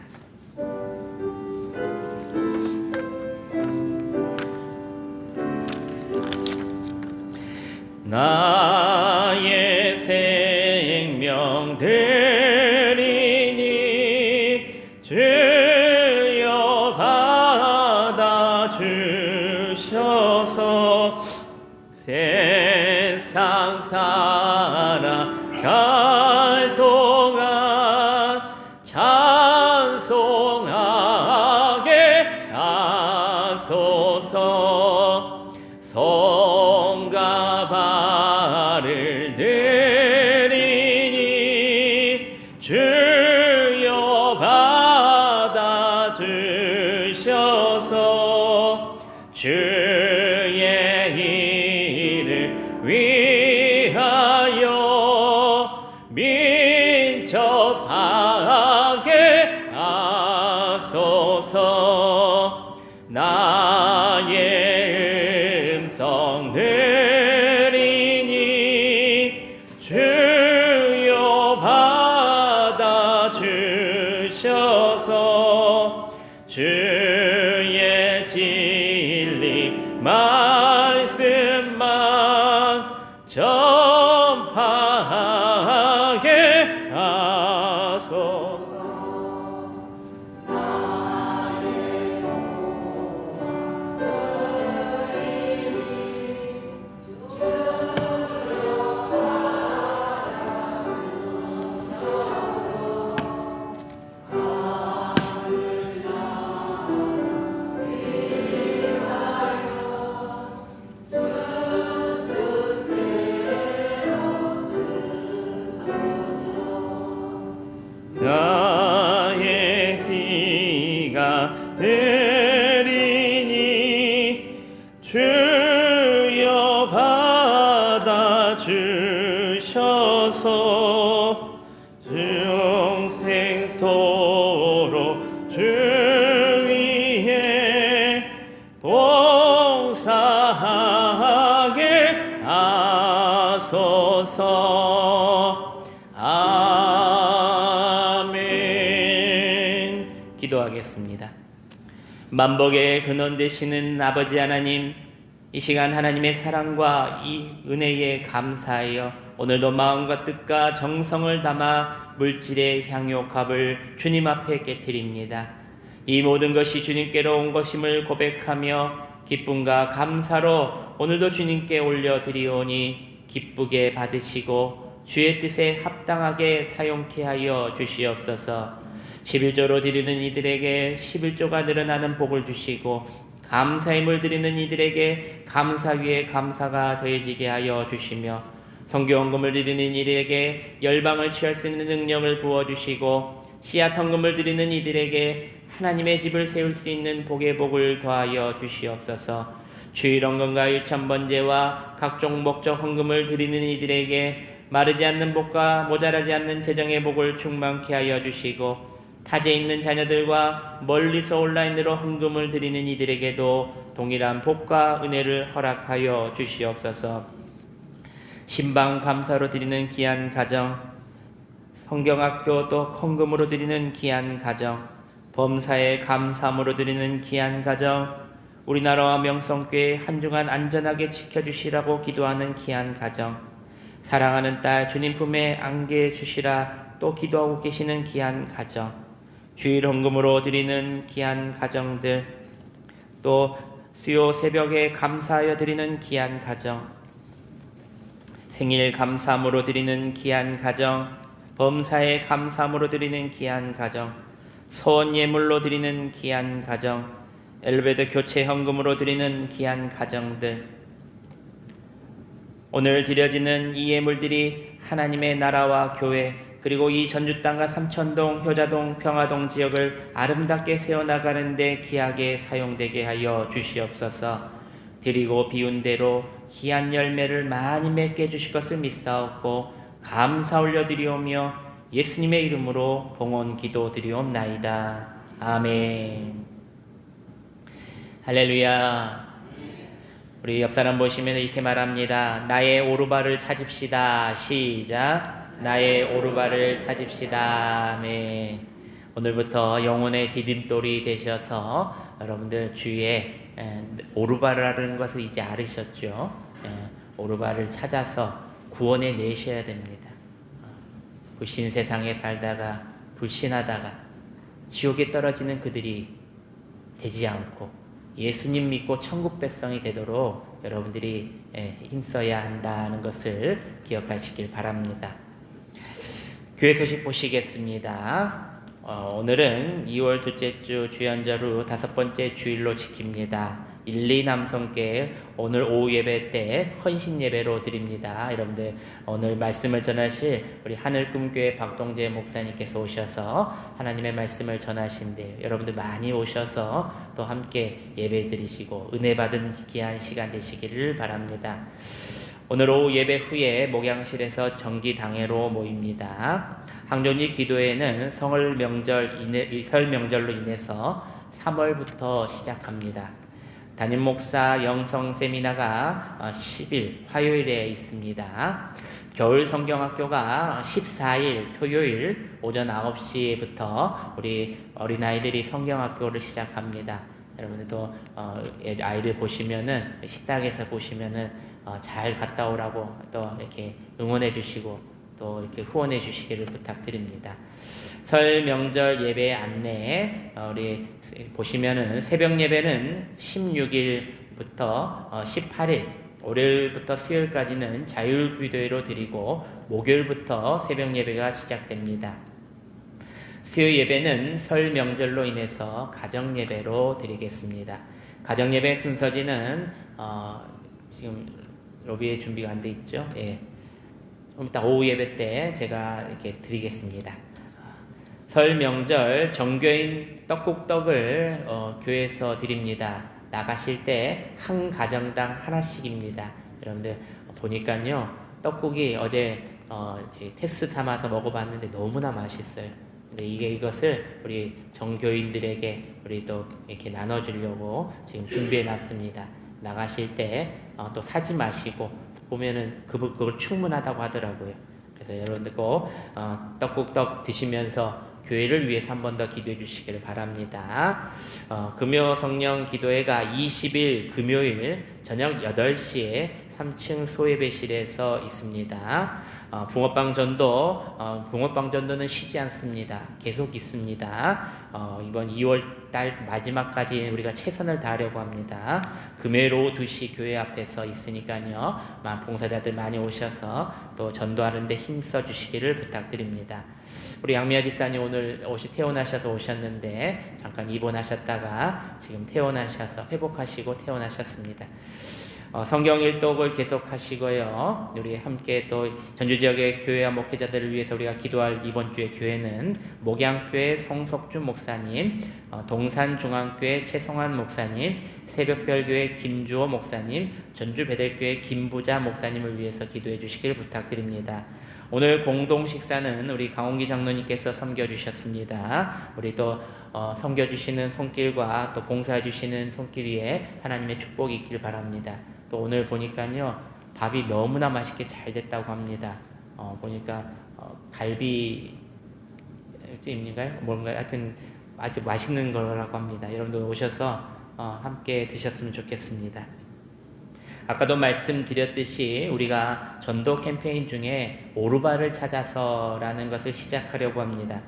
나의 생명 드리니 주여 받아주셔서 세상 살아갈 동안 찬송하게 하소서. 영생토록 주 위에 봉사하게 하소서. 아멘. 기도하겠습니다. 만복의 근원 되시는 아버지 하나님, 이 시간 하나님의 사랑과 이 은혜에 감사하여 오늘도 마음과 뜻과 정성을 담아 물질의 향유값을 주님 앞에 깨뜨립니다. 이 모든 것이 주님께로 온 것임을 고백하며 기쁨과 감사로 오늘도 주님께 올려드리오니 기쁘게 받으시고 주의 뜻에 합당하게 사용케 하여 주시옵소서. 11조로 드리는 이들에게 11조가 늘어나는 복을 주시고 감사의 물 드리는 이들에게 감사 위에 감사가 더해지게 하여 주시며 성교원금을 드리는 이들에게 열방을 취할 수 있는 능력을 부어주시고 씨앗 헌금을 드리는 이들에게 하나님의 집을 세울 수 있는 복의 복을 더하여 주시옵소서. 주일 헌금과 일천번제와 각종 목적 헌금을 드리는 이들에게 마르지 않는 복과 모자라지 않는 재정의 복을 충만케 하여 주시고 타지에 있는 자녀들과 멀리서 온라인으로 헌금을 드리는 이들에게도 동일한 복과 은혜를 허락하여 주시옵소서. 신방 감사로 드리는 귀한 가정, 성경학교 또 헌금으로 드리는 귀한 가정, 범사에 감사함으로 드리는 귀한 가정, 우리나라와 명성교회 한 주간 안전하게 지켜주시라고 기도하는 귀한 가정, 사랑하는 딸 주님 품에 안게 주시라 또 기도하고 계시는 귀한 가정, 주일 헌금으로 드리는 귀한 가정들, 또 수요 새벽에 감사하여 드리는 귀한 가정, 생일 감사함으로 드리는 귀한 가정, 범사에 감사함으로 드리는 귀한 가정, 소원 예물로 드리는 귀한 가정, 엘베드 교체 헌금으로 드리는 귀한 가정들, 오늘 드려지는 이 예물들이 하나님의 나라와 교회 그리고 이 전주 땅과 삼천동, 효자동, 평화동 지역을 아름답게 세워나가는 데 귀하게 사용되게 하여 주시옵소서. 드리고 비운 대로 귀한 열매를 많이 맺게 해주실 것을 믿사옵고 감사 올려드리오며 예수님의 이름으로 봉헌 기도드리옵나이다. 아멘. 할렐루야. 우리 옆 사람 보시면 이렇게 말합니다. 나의 오르발을 찾읍시다. 시작. 나의 오르발을 찾읍시다. 아멘. 오늘부터 영혼의 디딤돌이 되셔서 여러분들 주위에 오르발이라는 것을 이제 알으셨죠? 오르발을 찾아서 구원해 내셔야 됩니다. 불신 세상에 살다가 불신하다가 지옥에 떨어지는 그들이 되지 않고 예수님 믿고 천국 백성이 되도록 여러분들이 힘써야 한다는 것을 기억하시길 바랍니다. 교회 소식 보시겠습니다. 오늘은 2월 둘째 주 주연절 후 5번째 주일로 지킵니다. 1, 2 남성께 오늘 오후 예배 때 헌신 예배로 드립니다. 여러분들 오늘 말씀을 전하실 우리 하늘꿈교회 박동재 목사님께서 오셔서 하나님의 말씀을 전하신대요. 여러분들 많이 오셔서 또 함께 예배 드리시고 은혜 받은 귀한 시간 되시기를 바랍니다. 오늘 오후 예배 후에 목양실에서 정기당회로 모입니다. 항존지 기도회는 설 명절로 인해서 3월부터 시작합니다. 담임 목사 영성 세미나가 10일 화요일에 있습니다. 겨울 성경학교가 14일 토요일 오전 9시부터 우리 어린아이들이 성경학교를 시작합니다. 여러분들도 아이들 보시면은 식당에서 보시면은 잘 갔다 오라고 또 이렇게 응원해 주시고 또 이렇게 후원해 주시기를 부탁드립니다. 설 명절 예배 안내 우리 보시면은 새벽 예배는 16일부터 18일 월요일부터 수요일까지는 자율기도회로 드리고 목요일부터 새벽 예배가 시작됩니다. 수요 예배는 설 명절로 인해서 가정 예배로 드리겠습니다. 가정 예배 순서지는 지금 로비에 준비가 안 돼 있죠? 예. 이따 오후 예배 때 제가 이렇게 드리겠습니다. 설 명절 정교인 떡국떡을 교회에서 드립니다. 나가실 때 한 가정당 하나씩입니다. 여러분들 보니까요 떡국이 어제 이제 테스트 삼아서 먹어봤는데 너무나 맛있어요. 근데 이것을 우리 정교인들에게 우리 또 이렇게 나눠주려고 지금 준비해 놨습니다. 나가실 때 또 사지 마시고 보면은 그걸 충분하다고 하더라고요. 그래서 여러분들 꼭 떡국떡 드시면서 교회를 위해서 한 번 더 기도해 주시기를 바랍니다. 금요 성령 기도회가 20일 금요일 저녁 8시에 3층 소예배실에서 있습니다. 붕어빵 전도는 쉬지 않습니다. 계속 있습니다. 이번 2월 달 마지막까지 우리가 최선을 다하려고 합니다. 금요일 오후 2시 교회 앞에서 있으니까요. 봉사자들 많이 오셔서 또 전도하는 데 힘써 주시기를 부탁드립니다. 우리 양미아 집사님 오늘 퇴원하셔서 오셨는데 잠깐 입원하셨다가 지금 퇴원하셔서 회복하시고 퇴원하셨습니다. 성경 일독을 계속하시고요. 우리 함께 또 전주 지역의 교회와 목회자들을 위해서 우리가 기도할 이번 주의 교회는 목양교회 송석준 목사님, 동산중앙교회 최성환 목사님, 새벽별교회 김주호 목사님, 전주배들교회 김부자 목사님을 위해서 기도해 주시길 부탁드립니다. 오늘 공동 식사는 우리 강홍기 장로님께서 섬겨주셨습니다. 우리 또 섬겨주시는 손길과 또 봉사해주시는 손길 위에 하나님의 축복이 있길 바랍니다. 또 오늘 보니까요 밥이 너무나 맛있게 잘 됐다고 합니다. 보니까 갈비찜인가요? 뭔가 하여튼 아주 맛있는 거라고 합니다. 여러분들 오셔서 함께 드셨으면 좋겠습니다. 아까도 말씀드렸듯이 우리가 전도 캠페인 중에 오르바를 찾아서라는 것을 시작하려고 합니다.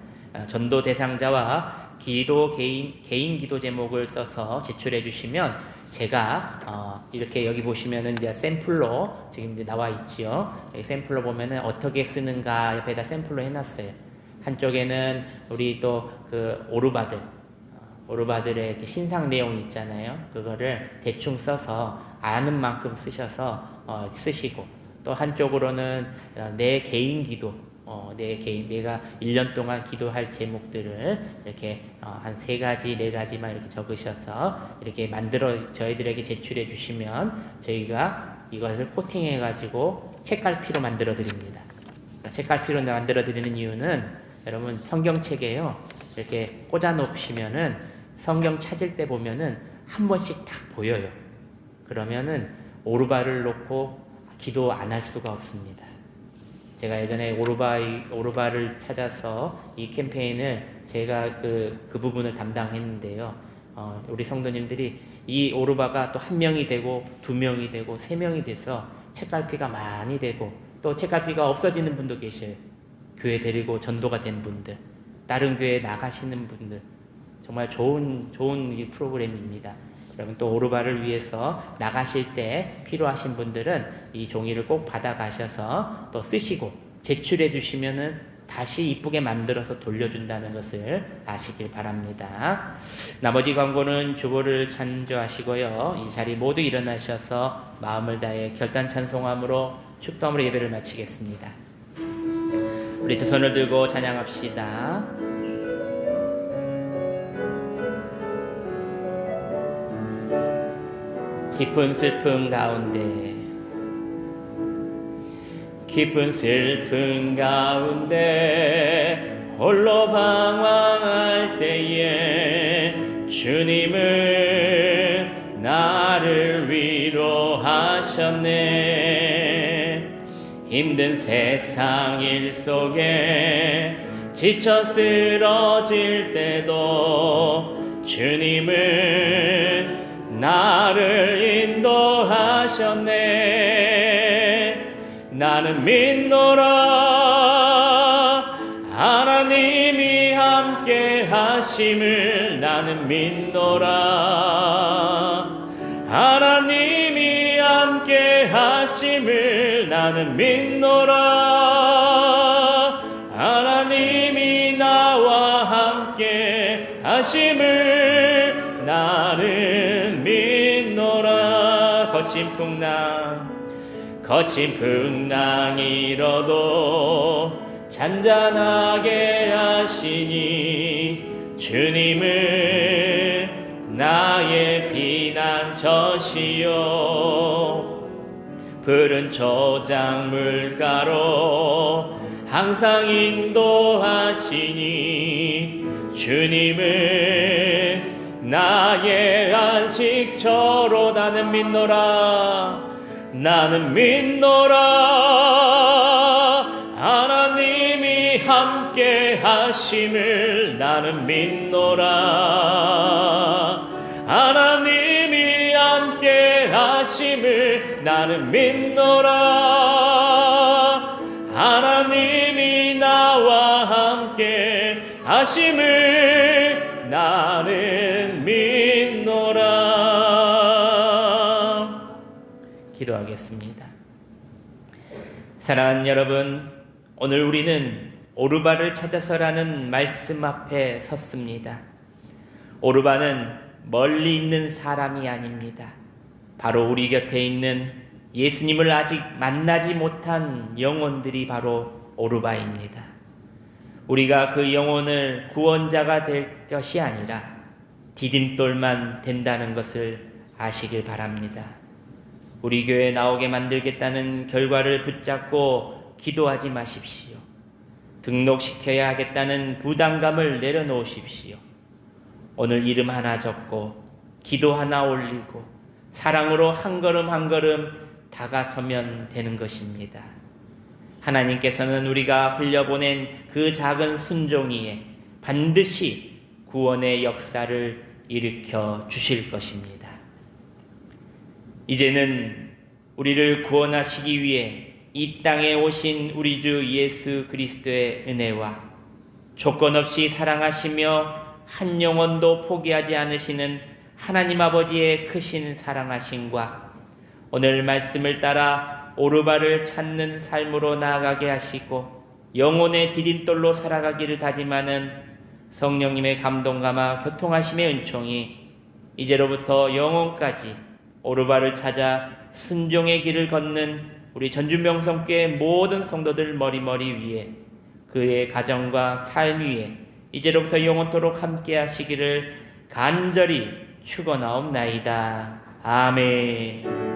전도 대상자와 개인 기도 제목을 써서 제출해 주시면 제가 이렇게 여기 보시면은 이제 샘플로 지금 이제 나와 있지요. 샘플로 보면은 어떻게 쓰는가 옆에다 샘플로 해놨어요. 한쪽에는 우리 또 그 오르바들의 신상 내용 있잖아요. 그거를 대충 써서 아는 만큼 쓰셔서 쓰시고, 또 한쪽으로는 내 개인 기도, 내가 1년 동안 기도할 제목들을 이렇게 한 3가지, 4가지만 이렇게 적으셔서 이렇게 저희들에게 제출해 주시면 저희가 이것을 코팅해 가지고 책갈피로 만들어 드립니다. 책갈피로 만들어 드리는 이유는 여러분 성경책에요, 이렇게 꽂아 놓으시면은 성경 찾을 때 보면은 한 번씩 딱 보여요. 그러면은 오르바를 놓고 기도 안 할 수가 없습니다. 제가 예전에 오르바를 찾아서 이 캠페인을 제가 그 부분을 담당했는데요. 우리 성도님들이 이 오르바가 또 1명이 되고 2명이 되고 3명이 돼서 책갈피가 많이 되고, 또 책갈피가 없어지는 분도 계셔요. 교회 데리고 전도가 된 분들, 다른 교회에 나가시는 분들, 정말 좋은 이 프로그램입니다. 여러분 또 오르바를 위해서 나가실 때 필요하신 분들은 이 종이를 꼭 받아가셔서 또 쓰시고 제출해 주시면은 다시 이쁘게 만들어서 돌려준다는 것을 아시길 바랍니다. 나머지 광고는 주보를 참조하시고요. 이 자리 모두 일어나셔서 마음을 다해 결단 찬송함으로 축도함으로 예배를 마치겠습니다. 우리 두 손을 들고 찬양합시다. 깊은 슬픔 가운데, 깊은 슬픔 가운데 홀로 방황할 때에 주님은 나를 위로하셨네. 힘든 세상 일 속에 지쳐 쓰러질 때도 주님은 나를 인도하셨네. 나는 믿노라 하나님이 함께 하심을. 나는 믿노라 하나님이 함께 하심을. 나는 믿노라 하나님이 나와 함께 하심을. 나는 믿노라. 거친 풍랑 일어도 잔잔하게 하시니 주님은 나의 피난처시요. 푸른 초장 물가로 항상 인도하시니 주님은 나의 안식처로 나는 믿노라 하나님이 함께 하심을 나는 믿노라 하나님이 함께 하심을 나는 믿노라 하나님이 나와 함께 하심을 나는 믿노라. 기도하겠습니다. 사랑하는 여러분, 오늘 우리는 오르바를 찾아서라는 말씀 앞에 섰습니다. 오르바는 멀리 있는 사람이 아닙니다. 바로 우리 곁에 있는 예수님을 아직 만나지 못한 영혼들이 바로 오르바입니다. 우리가 그 영혼을 구원자가 될 것이 아니라 디딤돌만 된다는 것을 아시길 바랍니다. 우리 교회에 나오게 만들겠다는 결과를 붙잡고 기도하지 마십시오. 등록시켜야 하겠다는 부담감을 내려놓으십시오. 오늘 이름 하나 적고 기도 하나 올리고 사랑으로 한 걸음 한 걸음 다가서면 되는 것입니다. 하나님께서는 우리가 흘려보낸 그 작은 순종이에 반드시 구원의 역사를 일으켜 주실 것입니다. 이제는 우리를 구원하시기 위해 이 땅에 오신 우리 주 예수 그리스도의 은혜와 조건 없이 사랑하시며 한 영혼도 포기하지 않으시는 하나님 아버지의 크신 사랑하심과 오늘 말씀을 따라 오르바를 찾는 삶으로 나아가게 하시고 영혼의 디딤돌로 살아가기를 다짐하는 성령님의 감동감화 교통하심의 은총이 이제로부터 영혼까지 오르바를 찾아 순종의 길을 걷는 우리 전주명성교회 모든 성도들 머리머리 위에 그의 가정과 삶 위에 이제로부터 영원토록 함께 하시기를 간절히 축원하옵나이다. 아멘.